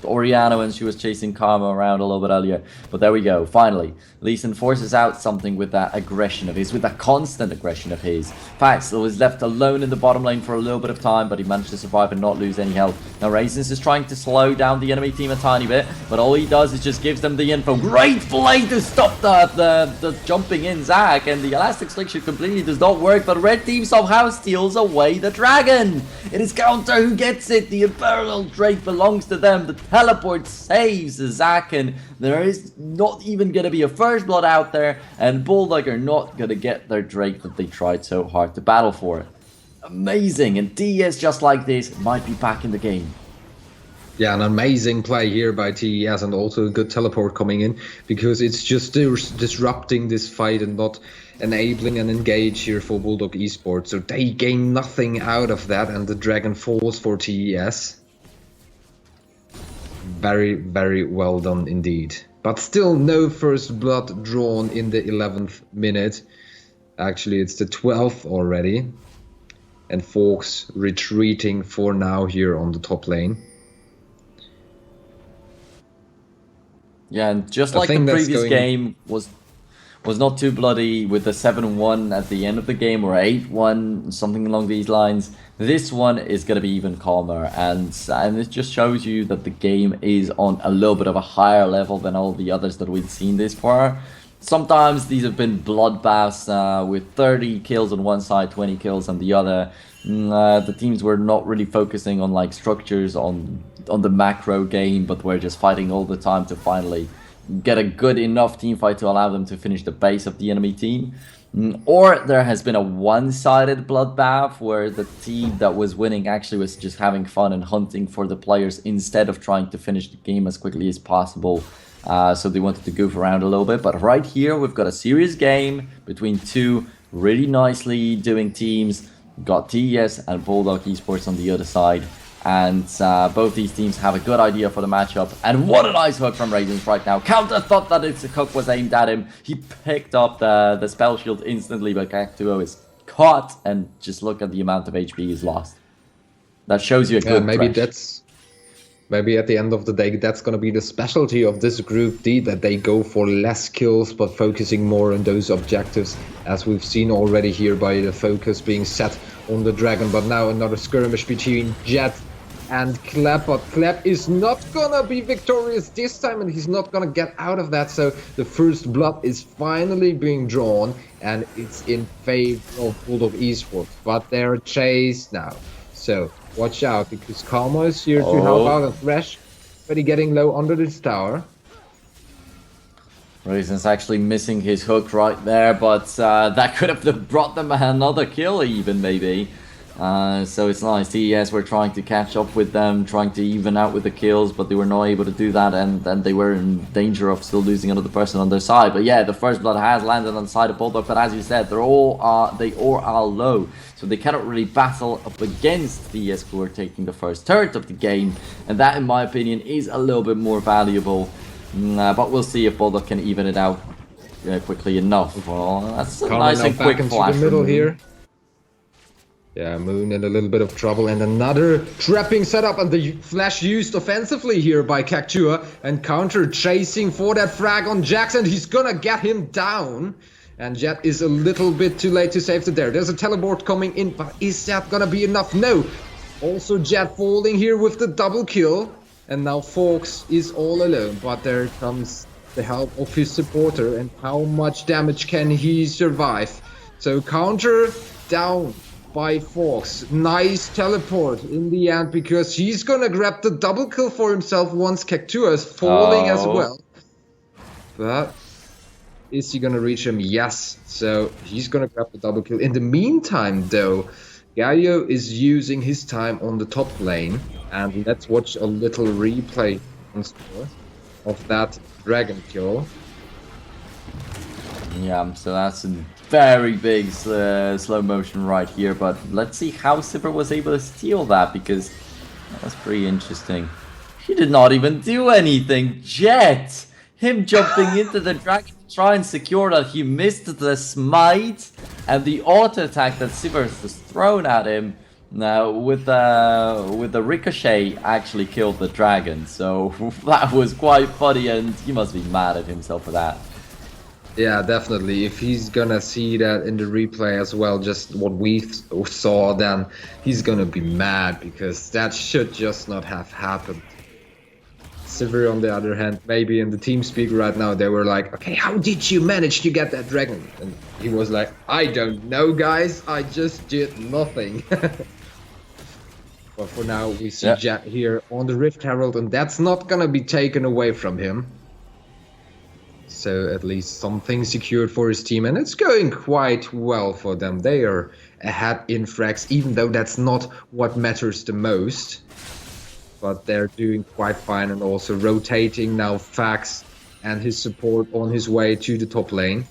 Oriana when she was chasing Karma around a little bit earlier. But there we go, finally. Lee Sin forces out something with that aggression of his, with that constant aggression of his. Fax was left alone in the bottom lane for a little bit of time, but he managed to survive and not lose any health. Now Raisins is trying to slow down the enemy team a tiny bit, but all he does is just gives them the info. Great play to stop the jumping in Zac, and the elastic sliction completely does not work, but red team somehow steals away the dragon. It is Counter who gets it. The Infernal Drake belongs to them. The teleport saves Zac, and there is not even going to be a first blood out there, and Bulldog are not going to get their Drake that they tried so hard to battle for. Amazing, and TES just like this might be back in the game. Yeah, an amazing play here by TES, and also a good teleport coming in, because it's just disrupting this fight and not enabling an engage here for Bulldog eSports. So they gain nothing out of that, and the dragon falls for TES. Very, very well done indeed. But still no first blood drawn in the 11th minute. Actually, it's the 12th already. And Fox retreating for now here on the top lane. Yeah, and just like the previous game was not too bloody with the 7-1 at the end of the game, or 8-1, something along these lines. This one is going to be even calmer, and it just shows you that the game is on a little bit of a higher level than all the others that we've seen this far. Sometimes these have been bloodbaths with 30 kills on one side, 20 kills on the other. The teams were not really focusing on like structures on the macro game, but were just fighting all the time to finally get a good enough team fight to allow them to finish the base of the enemy team. Or there has been a one-sided bloodbath where the team that was winning actually was just having fun and hunting for the players instead of trying to finish the game as quickly as possible. So they wanted to goof around a little bit. But right here, we've got a serious game between two really nicely doing teams. We've got TES and Bulldog eSports on the other side. And both these teams have a good idea for the matchup. And what a nice hook from Raidens right now. Counter thought that its hook was aimed at him. He picked up the spell shield instantly, but Cactuo is caught. And just look at the amount of HP he's lost. That shows you a good maybe thresh. maybe at the end of the day, that's going to be the specialty of this Group D, that they go for less kills, but focusing more on those objectives, as we've seen already here by the focus being set on the Dragon. But now another skirmish between Jet and Klep, but Klep is not gonna be victorious this time, and he's not gonna get out of that. So the first blood is finally being drawn, and it's in favor of Bulldog eSports, but they're chased now. So watch out, because Karma is here to help out, and Thresh already getting low under this tower. Raisin's actually missing his hook right there, but that could have brought them another kill even, maybe. So it's nice. TES were trying to catch up with them, trying to even out with the kills, but they were not able to do that, and they were in danger of still losing another person on their side. But yeah, the first blood has landed on the side of Bulldog, but as you said, they all are low, so they cannot really battle up against TES, who are taking the first turret of the game, and that, in my opinion, is a little bit more valuable. But we'll see if Bulldog can even it out quickly enough. Well, that's a nice and quick flash. The middle here. Yeah, Moon in a little bit of trouble, and another trapping setup, and the flash used offensively here by Cactua, and counter chasing for that frag on Jackson. He's gonna get him down, and Jet is a little bit too late to save the dare. There's a teleport coming in, but is that gonna be enough? No. Also Jet falling here with the double kill, and now Fox is all alone, but there comes the help of his supporter, and how much damage can he survive? So counter down by Fox. Nice teleport in the end, because he's gonna grab the double kill for himself once Cactua is falling as well. But is he gonna reach him? Yes. So he's gonna grab the double kill. In the meantime, though, Galio is using his time on the top lane, and let's watch a little replay of that dragon kill. Yeah, so that's a very big slow motion right here, but let's see how Sivir was able to steal that, because that's pretty interesting. He did not even do anything. Jet! Him jumping into the dragon to try and secure that, he missed the smite, and the auto attack that Sivir was thrown at him with the ricochet actually killed the dragon. So that was quite funny, and he must be mad at himself for that. Yeah, definitely. If he's gonna see that in the replay as well, just what we saw, then he's gonna be mad, because that should just not have happened. Sivir, on the other hand, maybe in the team speak right now, they were like, okay, how did you manage to get that dragon? And he was like, I don't know, guys, I just did nothing. But for now, we see Jet here on the Rift Herald, and that's not gonna be taken away from him. So at least something secured for his team, and it's going quite well for them. They are ahead in frags, even though that's not what matters the most. But they're doing quite fine, and also rotating now Fax and his support on his way to the top lane.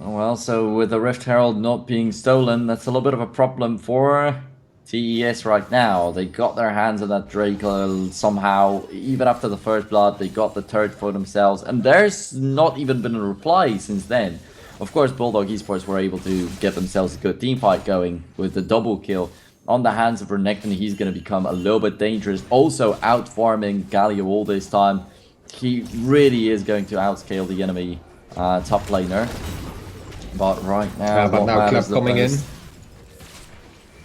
Oh well, so with the Rift Herald not being stolen, that's a little bit of a problem for TES right now. They got their hands on that Drake somehow. Even after the first blood, they got the turret for themselves, and there's not even been a reply since then. Of course, Bulldog eSports were able to get themselves a good team fight going with the double kill on the hands of Renekton. He's going to become a little bit dangerous. Also out farming Galio all this time. He really is going to outscale the enemy top laner. But right now, but now Club coming in.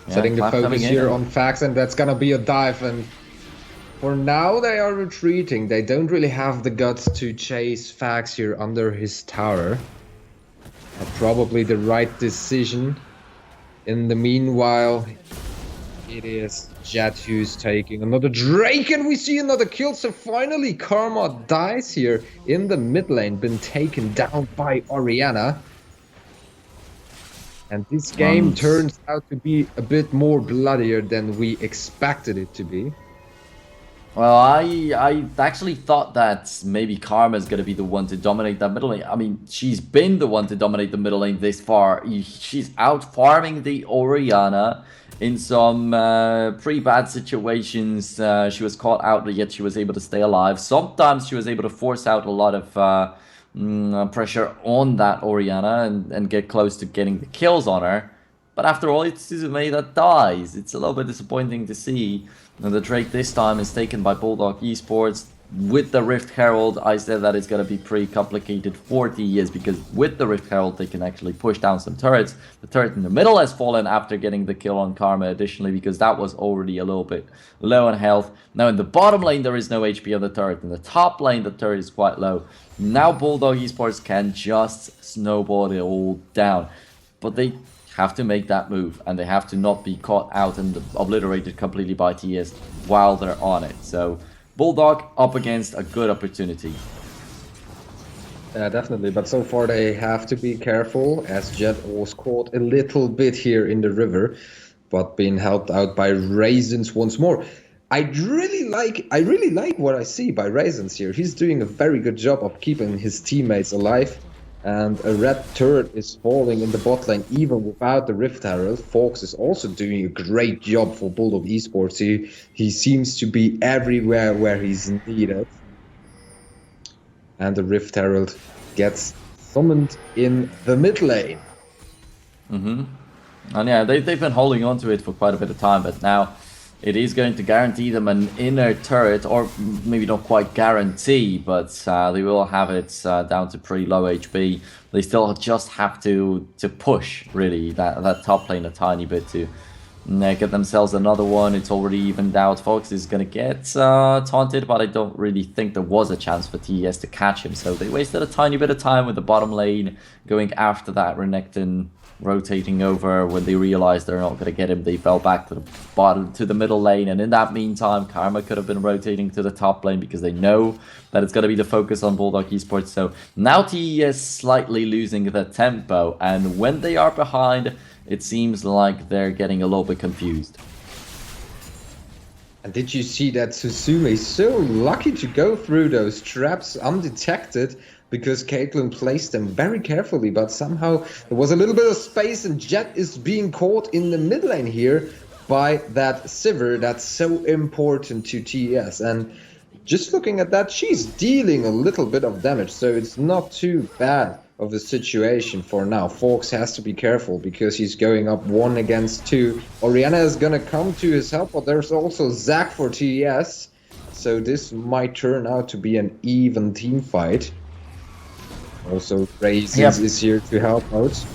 Setting the focus here on Fax, and that's gonna be a dive, and for now they are retreating. They don't really have the guts to chase Fax here under his tower. Probably the right decision. In the meanwhile, it is Jet who's taking another Drake, and we see another kill. So finally Karma dies here in the mid lane, been taken down by Orianna. And this game turns out to be a bit more bloodier than we expected it to be. Well, I actually thought that maybe Karma's gonna be the one to dominate that middle lane. I mean, she's been the one to dominate the middle lane this far. She's out farming the Oriana in some pretty bad situations. She was caught out, yet she was able to stay alive. Sometimes she was able to force out a lot of pressure on that Oriana and get close to getting the kills on her. But after all, it's Suzume that dies. It's a little bit disappointing to see. And the trade this time is taken by Bulldog eSports. With the Rift Herald, I said that it's going to be pretty complicated for TES because with the Rift Herald, they can actually push down some turrets. The turret in the middle has fallen after getting the kill on Karma additionally because that was already a little bit low on health. Now in the bottom lane, there is no HP on the turret. In the top lane, the turret is quite low. Now Bulldog eSports can just snowball it all down. But they have to make that move and they have to not be caught out and obliterated completely by TS while they're on it. So Bulldog up against a good opportunity. Yeah, definitely. But so far they have to be careful as Jet was caught a little bit here in the river, but being helped out by Raisins once more. I really like what I see by Raisins here. He's doing a very good job of keeping his teammates alive. And a red turret is falling in the bot lane even without the Rift Herald. Fox is also doing a great job for Bulldog eSports. He seems to be everywhere where he's needed. And the Rift Herald gets summoned in the mid lane. And yeah, they've been holding on to it for quite a bit of time, but now it is going to guarantee them an inner turret, or maybe not quite guarantee, but they will have it down to pretty low HP. They still just have to push, really, that top lane a tiny bit to get themselves another one. It's already evened out. Fox is going to get taunted, but I don't really think there was a chance for TES to catch him. So they wasted a tiny bit of time with the bottom lane going after that Renekton, rotating over. When they realized they're not going to get him, they fell back to the bottom, to the middle lane, and in that meantime Karma could have been rotating to the top lane because they know that it's going to be the focus on Bulldog eSports. So now TES slightly losing the tempo, and when they are behind, it seems like they're getting a little bit confused. And did you see that Suzume is so lucky to go through those traps undetected? Because Caitlyn placed them very carefully, but somehow there was a little bit of space and Jet is being caught in the mid lane here by that Sivir that's so important to TES. And just looking at that, she's dealing a little bit of damage, so it's not too bad of a situation for now. Fox has to be careful because he's going up 1 against 2. Oriana is gonna come to his help, but there's also Zac for TES. So this might turn out to be an even team fight. Also, Raisins is here to help out.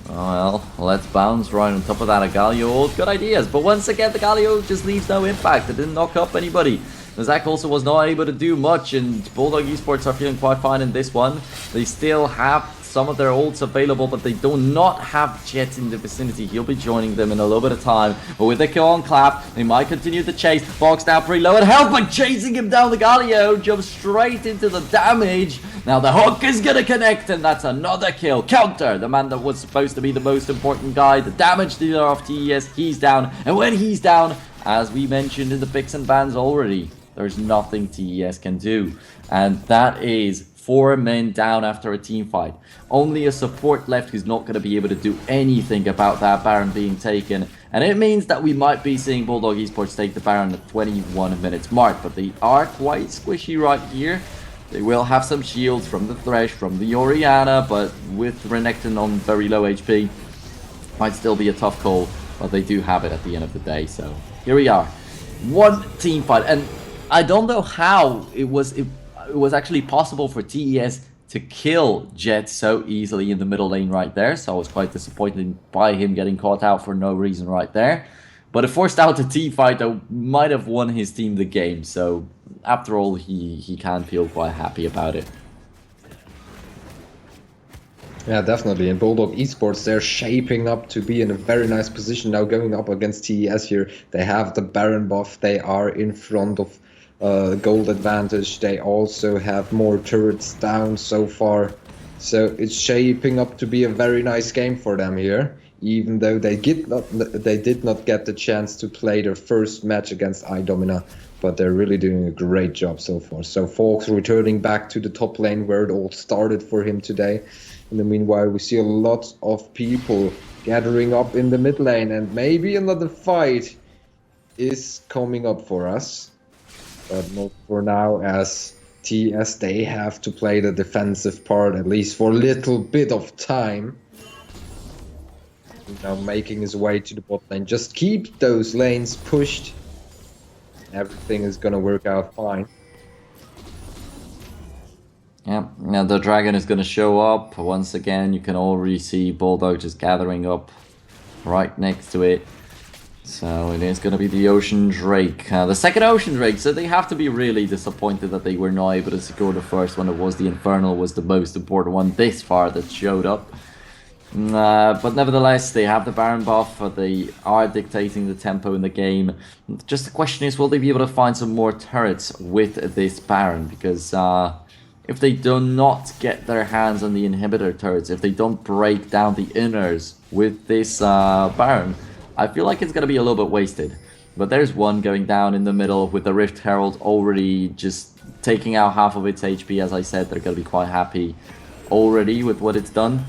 Oh, well, let's bounce right on top of that. A Galio, all good ideas. But once again, the Galio just leaves no impact. It didn't knock up anybody. Zac also was not able to do much, and Bulldog eSports are feeling quite fine in this one. They still have some of their ults available, but they do not have Jet in the vicinity. He'll be joining them in a little bit of time. But with the kill on Clap, they might continue the chase. Fox now pretty low in health, but chasing him down. The Galio jumps straight into the damage. Now the hook is gonna connect, and that's another kill. Counter, the man that was supposed to be the most important guy, the damage dealer of TES, he's down. And when he's down, as we mentioned in the picks and bans already, there's nothing TES can do. And that is 4 men down after a team fight. Only a support left who's not going to be able to do anything about that Baron being taken. And it means that we might be seeing Bulldog eSports take the Baron at 21 minutes mark. But they are quite squishy right here. They will have some shields from the Thresh, from the Oriana, but with Renekton on very low HP, might still be a tough call. But they do have it at the end of the day. So here we are. One team fight. And I don't know how it was actually possible for TES to kill Jet so easily in the middle lane right there. So I was quite disappointed by him getting caught out for no reason right there. But it forced out a team fight that might have won his team the game. So after all, he can feel quite happy about it. Yeah, definitely. And Bulldog eSports, they're shaping up to be in a very nice position now going up against TES here. They have the Baron buff. They are in front of gold advantage. They also have more turrets down so far. So it's shaping up to be a very nice game for them here. even though they did not get the chance to play their first match against iDomina, but they're really doing a great job so far. So Fox returning back to the top lane where it all started for him today. In the meanwhile, we see a lot of people gathering up in the mid lane, and maybe another fight is coming up for us, but not for now, as TS, they have to play the defensive part at least for a little bit of time. Now making his way to the bot lane. Just keep those lanes pushed. Everything is gonna work out fine. Yeah, now the dragon is going to show up. Once again, you can already see Bulldog just gathering up right next to it. So it is going to be the Ocean Drake. The second Ocean Drake, so they have to be really disappointed that they were not able to secure the first one. It was the Infernal was the most important one this far that showed up. But nevertheless, they have the Baron buff. They are dictating the tempo in the game. Just the question is, will they be able to find some more turrets with this Baron? Because if they do not get their hands on the inhibitor turrets, if they don't break down the inners with this Baron, I feel like it's going to be a little bit wasted. But there's one going down in the middle with the Rift Herald already just taking out half of its HP. As I said, they're going to be quite happy already with what it's done.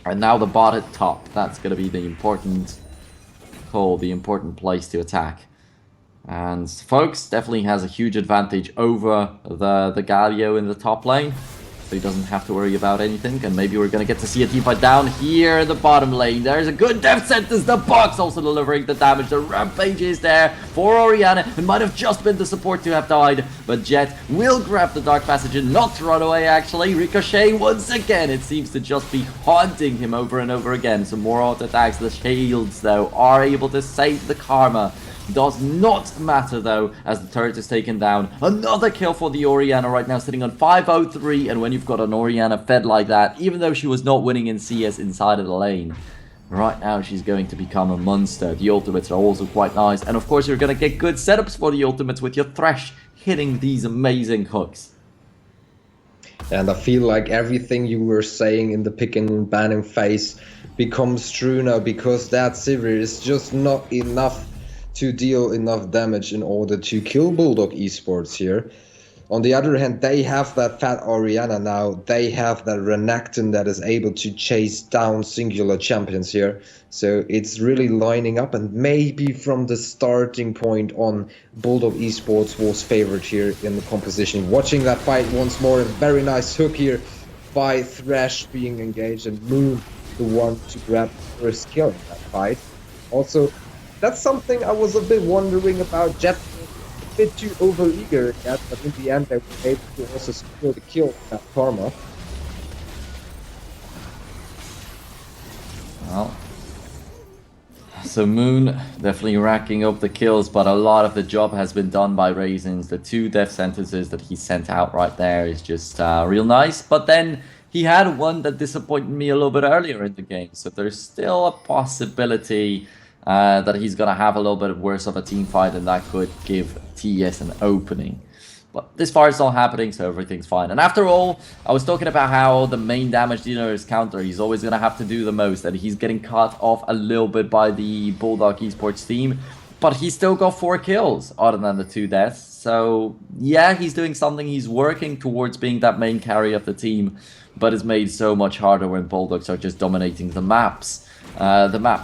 And now the bot at top. That's going to be the important call, the important place to attack. And Folks definitely has a huge advantage over the Galio in the top lane. So he doesn't have to worry about anything. And maybe we're going to get to see a team fight down here in the bottom lane. There's a good death sentence. The box also delivering the damage. The rampage is there for Orianna. It might have just been the support to have died. But Jet will grab the Dark Passage and not run away, actually. Ricochet, once again, it seems to just be haunting him over and over again. Some more auto attacks. The shields, though, are able to save the Karma. Does not matter though, as the turret is taken down. Another kill for the Orianna right now, sitting on 503. And when you've got an Orianna fed like that, even though she was not winning in CS inside of the lane, right now she's going to become a monster. The ultimates are also quite nice. And of course, you're going to get good setups for the ultimates with your Thresh hitting these amazing hooks. And I feel like everything you were saying in the picking and banning phase becomes true now, because that Sivir is just not enough to deal enough damage in order to kill Bulldog eSports here. On the other hand, they have that fat Orianna now. They have that Renekton that is able to chase down singular champions here. So it's really lining up, and maybe from the starting point on, Bulldog eSports was favored here in the composition. Watching that fight once more, a very nice hook here by Thresh being engaged, and Moon the one to grab the first kill in that fight. Also, that's something I was a bit wondering about. Jet a bit too overeager at that, but in the end they were able to also secure the kill with that Karma. Well, so Moon definitely racking up the kills, but a lot of the job has been done by Raisins. The 2 death sentences that he sent out right there is just real nice. But then he had one that disappointed me a little bit earlier in the game. So there's still a possibility that he's going to have a little bit worse of a team fight, and that could give TS an opening. But this far it's not happening, so everything's fine. And after all, I was talking about how the main damage dealer is counter. He's always going to have to do the most, and he's getting cut off a little bit by the Bulldog eSports team. But he's still got 4 kills, other than the 2 deaths. So, yeah, he's doing something. He's working towards being that main carry of the team. But it's made so much harder when Bulldogs are just dominating the map,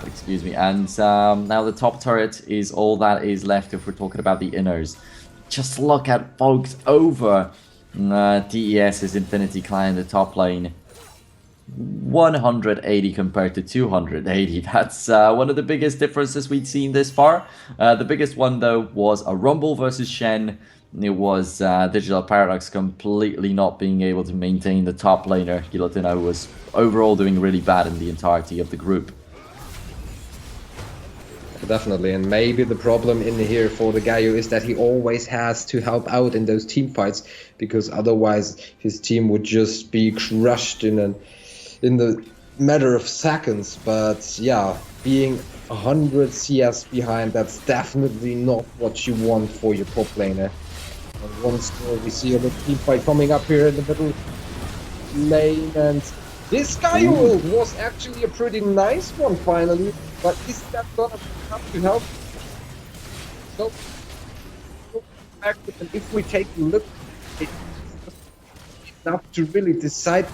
excuse me. And now the top turret is all that is left if we're talking about the inners. Just look at Folks over TES's Infinity Clan in the top lane. 180 compared to 280. That's one of the biggest differences we've seen this far. The biggest one, though, was a Rumble versus Shen. It was Digital Paradox completely not being able to maintain the top laner. Gilotino was overall doing really bad in the entirety of the group. Definitely, and maybe the problem in here for the Gaio is that he always has to help out in those team fights, because otherwise his team would just be crushed in the matter of seconds. But yeah, being 100 CS behind, that's definitely not what you want for your top laner. And once more we see a little team fight coming up here in the middle lane, and This Sky Ooh. ult was actually a pretty nice one finally, but is that gonna be enough to help? So, and if we take a look, it's enough to really decide.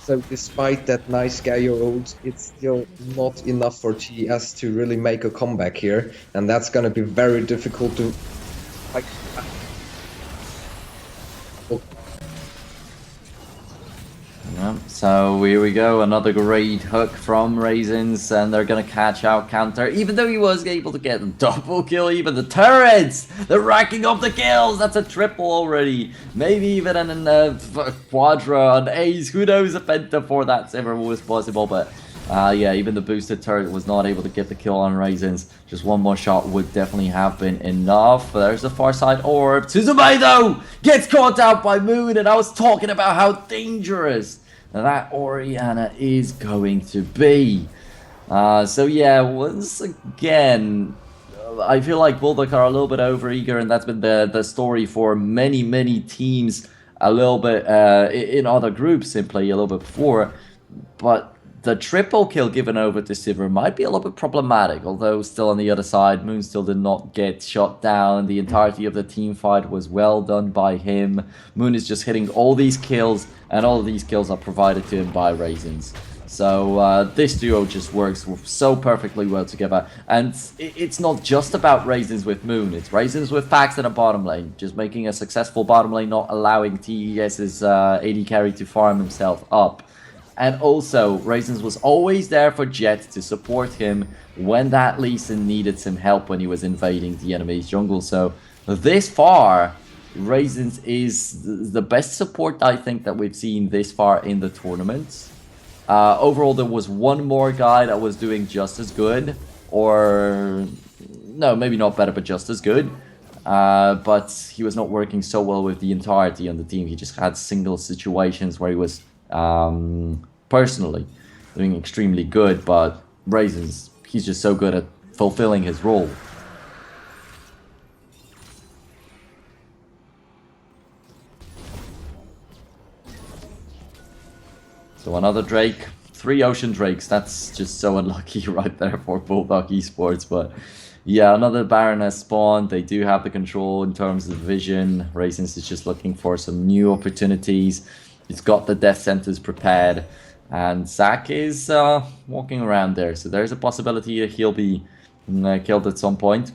So despite that nice Sky ult, it's still not enough for TS to really make a comeback here, and that's gonna be very difficult to fight. Yeah, so here we go, another great hook from Raisins, and they're gonna catch out Counter, even though he was able to get a double kill. Even the turrets, they're racking up the kills. That's a triple already, maybe even an quadra, an ace, who knows if Penta for that ever was possible. But yeah, even the boosted turret was not able to get the kill on Raisins. Just one more shot would definitely have been enough. But there's the far side orb. Suzume though gets caught out by Moon, and I was talking about how dangerous that Oriana is going to be. So yeah, once again, I feel like Bulldog are a little bit overeager, and that's been the story for many teams a little bit in other groups simply a little bit before. But the triple kill given over to Sivir might be a little bit problematic, although still on the other side, Moon still did not get shot down. The entirety of the team fight was well done by him. Moon is just hitting all these kills, and all of these kills are provided to him by Raisins. So this duo just works so perfectly well together. And it's not just about Raisins with Moon, it's Raisins with Pax in a bottom lane. Just making a successful bottom lane, not allowing TES's AD carry to farm himself up. And also, Raisins was always there for Jet to support him when that Lee Sin needed some help when he was invading the enemy's jungle. So this far, Raisins is the best support I think that we've seen this far in the tournament. Overall, there was one more guy that was doing just as good, or no, maybe not better, but just as good. But he was not working so well with the entirety on the team. He just had single situations where he was personally doing extremely good, but Raisins, he's just so good at fulfilling his role. So another Drake, 3 Ocean Drakes, that's just so unlucky right there for Bulldog eSports, but yeah, another Baron has spawned. They do have the control in terms of vision. Raisins is just looking for some new opportunities. He's got the death centers prepared, and Zac is walking around there, so there's a possibility that he'll be killed at some point.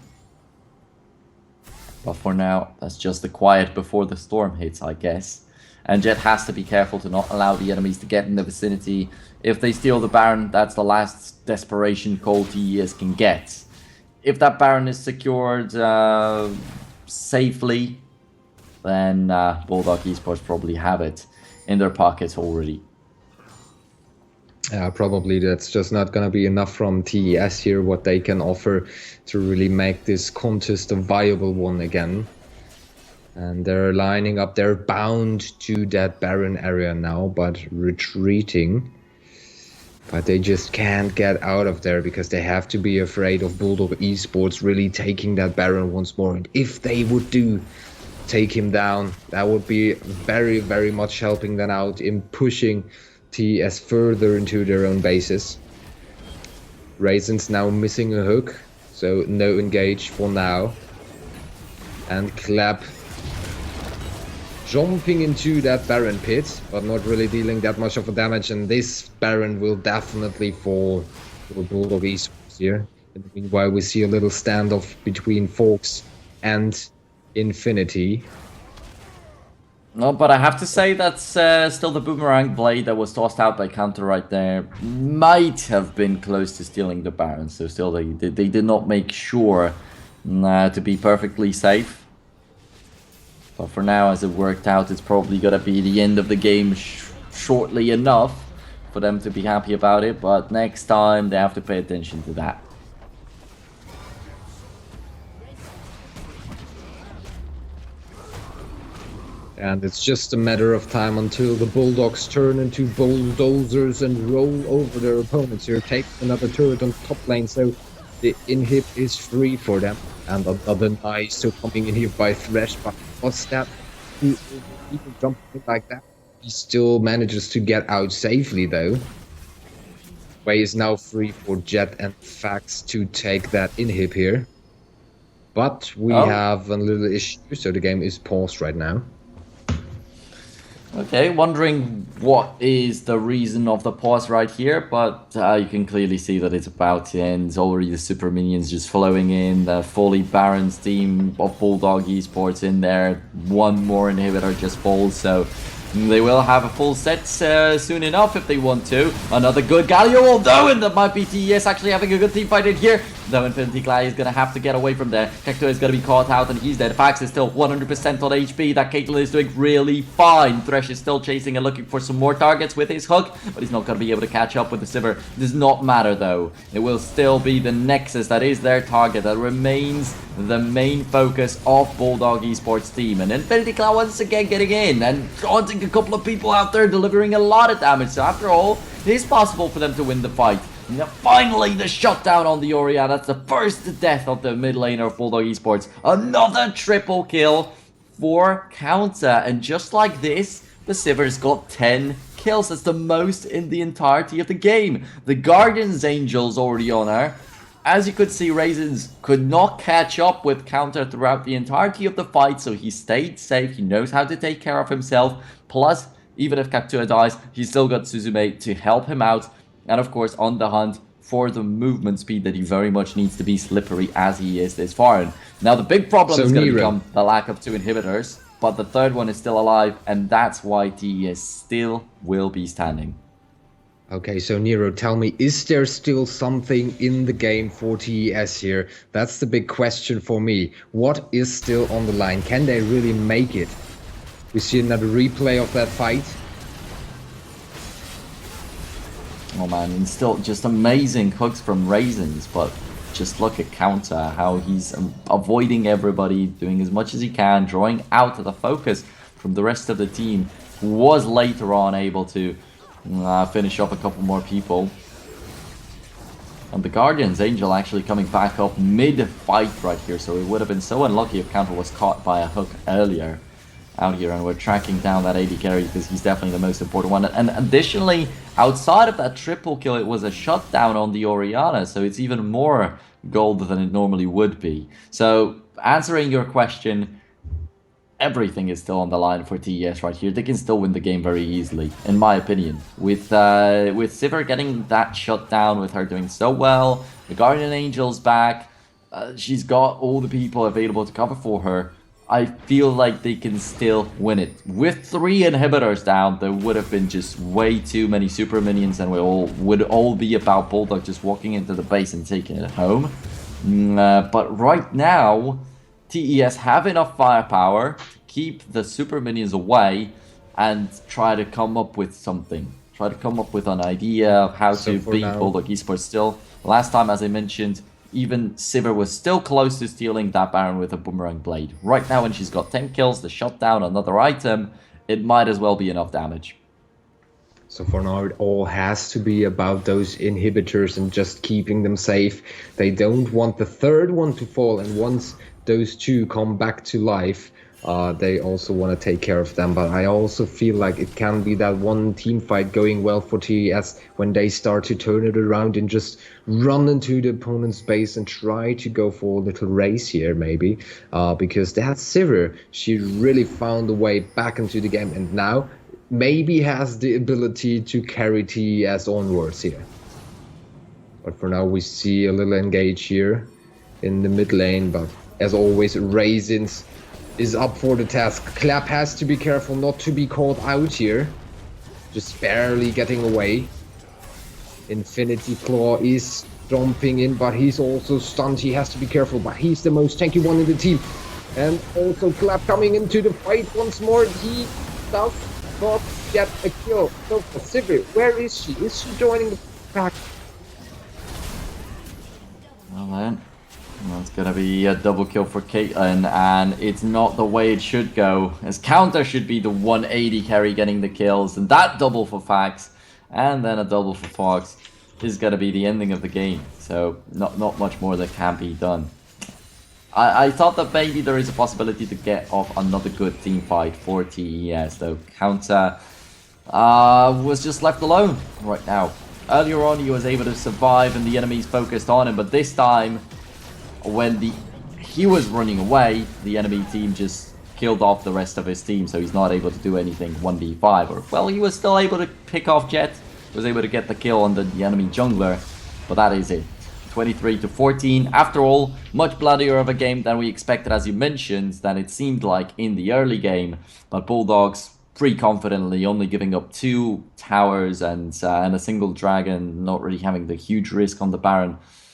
But for now, that's just the quiet before the storm hits, I guess. And Jet has to be careful to not allow the enemies to get in the vicinity. If they steal the Baron, that's the last desperation call TES can get. If that Baron is secured safely, then Bulldog eSports probably have it in their pockets already. Yeah, probably that's just not gonna be enough from TES here, what they can offer to really make this contest a viable one again. And they're lining up, they're bound to that Baron area now, but retreating. But they just can't get out of there because they have to be afraid of Bulldog eSports really taking that Baron once more. And if they would take him down, that would be very much helping them out in pushing TS further into their own bases. Raisins now missing a hook, so no engage for now. And Clap jumping into that Baron pit, but not really dealing that much of a damage, and this Baron will definitely fall for Bulldog eSports here. In the meanwhile, we see a little standoff between Fox and Infinity. No, but I have to say that's still the boomerang blade that was tossed out by Counter right there might have been close to stealing the Baron. So still, they did not make sure to be perfectly safe. But for now, as it worked out, it's probably going to be the end of the game shortly enough for them to be happy about it. But next time, they have to pay attention to that. And it's just a matter of time until the Bulldogs turn into bulldozers and roll over their opponents here. Take another turret on top lane, so the inhib is free for them. And another nice, so coming in here by Thresh, but what's that? to even jump in like that. He still manages to get out safely, though. Way is now free for Jet and Fax to take that inhib here. But we Oh, have a little issue, so the game is paused right now. okay, wondering what is the reason of the pause right here, but you can clearly see that it's about to end. Already the super minions just flowing in, the fully Baron's team of Bulldog eSports in there. One more inhibitor just falls, so they will have a full set soon enough if they want to. Another good Galio, although, and that might be TES actually having a good team fight in here. Though Infinity Glide is going to have to get away from there. Cactua is going to be caught out and he's dead. Fax is still 100% on HP. That Caitlyn is doing really fine. Thresh is still chasing and looking for some more targets with his hook, but he's not going to be able to catch up with the Sivir. Does not matter though. It will still be the Nexus that is their target. That remains the main focus of Bulldog eSports team. And Infinity Cloud once again getting in and taunting a couple of people out there, delivering a lot of damage. So after all, it is possible for them to win the fight. And finally, the shutdown on the Orianna. That's the first death of the mid laner of Bulldog eSports. Another triple kill for Counter. And just like this, the Sivir's got 10 kills. That's the most in the entirety of the game. The Guardian's Angel's already on her. As you could see, Raisins could not catch up with Counter throughout the entirety of the fight, so he stayed safe. He knows how to take care of himself. Plus, even if Cactua dies, he's still got Suzume to help him out. And of course, on the hunt for the movement speed that he very much needs to be slippery as he is this far. And now the big problem is going to become the lack of 2 inhibitors. But the third one is still alive, and that's why TES still will be standing. Okay, so Nero, tell me, is there still something in the game for TES here? That's the big question for me. What is still on the line? Can they really make it? We see another replay of that fight. Oh man, and still just amazing hooks from Raisins, but just look at Counter, how he's avoiding everybody, doing as much as he can, drawing out the focus from the rest of the team, who was later on able to finish up a couple more people. And the Guardian's Angel actually coming back up mid-fight right here, so it would have been so unlucky if Counter was caught by a hook earlier out here, and we're tracking down that AD carry because he's definitely the most important one. And additionally, outside of that triple kill, it was a shutdown on the Orianna, so it's even more gold than it normally would be. So, answering your question, everything is still on the line for TES right here. They can still win the game very easily, in my opinion. With Sivir getting that shutdown, with her doing so well, the Guardian Angel's back, she's got all the people available to cover for her. I feel like they can still win it. With 3 inhibitors down, there would have been just way too many super minions, and we would all be about Bulldog just walking into the base and taking it home. But right now, TES have enough firepower to keep the super minions away and try to come up with something. Try to come up with an idea of how to beat Bulldog eSports still. Last time, as I mentioned, even Sivir was still close to stealing that Baron with a boomerang blade. Right now, when she's got 10 kills, the shutdown, another item, it might as well be enough damage. So for now, it all has to be about those inhibitors and just keeping them safe. They don't want the third one to fall, and once those 2 come back to life, they also want to take care of them. But I also feel like it can be that one team fight going well for TES when they start to turn it around and just run into the opponent's base and try to go for a little race here, maybe. Because that Sivir, she really found a way back into the game, and now maybe has the ability to carry TES onwards here. But for now, we see a little engage here in the mid lane. But as always, Raisins is up for the task. Clap has to be careful not to be caught out here. Just barely getting away. Infinity Claw is jumping in, but he's also stunned. He has to be careful, but he's the most tanky one in the team. And also Clap coming into the fight once more. He does not get a kill. So for Sivir, where is she? Is she joining the pack? Well then, that's gonna be a double kill for Caitlyn, and it's not the way it should go, as Counter should be the 180 carry getting the kills, and that double for Fax, and then a double for Fox is gonna be the ending of the game. So not much more that can be done. I thought that maybe there is a possibility to get off another good team fight for TES, though Counter was just left alone right now. Earlier on, he was able to survive and the enemies focused on him, but this time, when he was running away, the enemy team just killed off the rest of his team, so he's not able to do anything 1v5. Or, well, he was still able to pick off Jet, was able to get the kill on the enemy jungler, but that is it. 23 to 14. After all, much bloodier of a game than we expected, as you mentioned, than it seemed like in the early game. But Bulldogs pretty confidently only giving up 2 towers and a single dragon, not really having the huge risk on the Baron.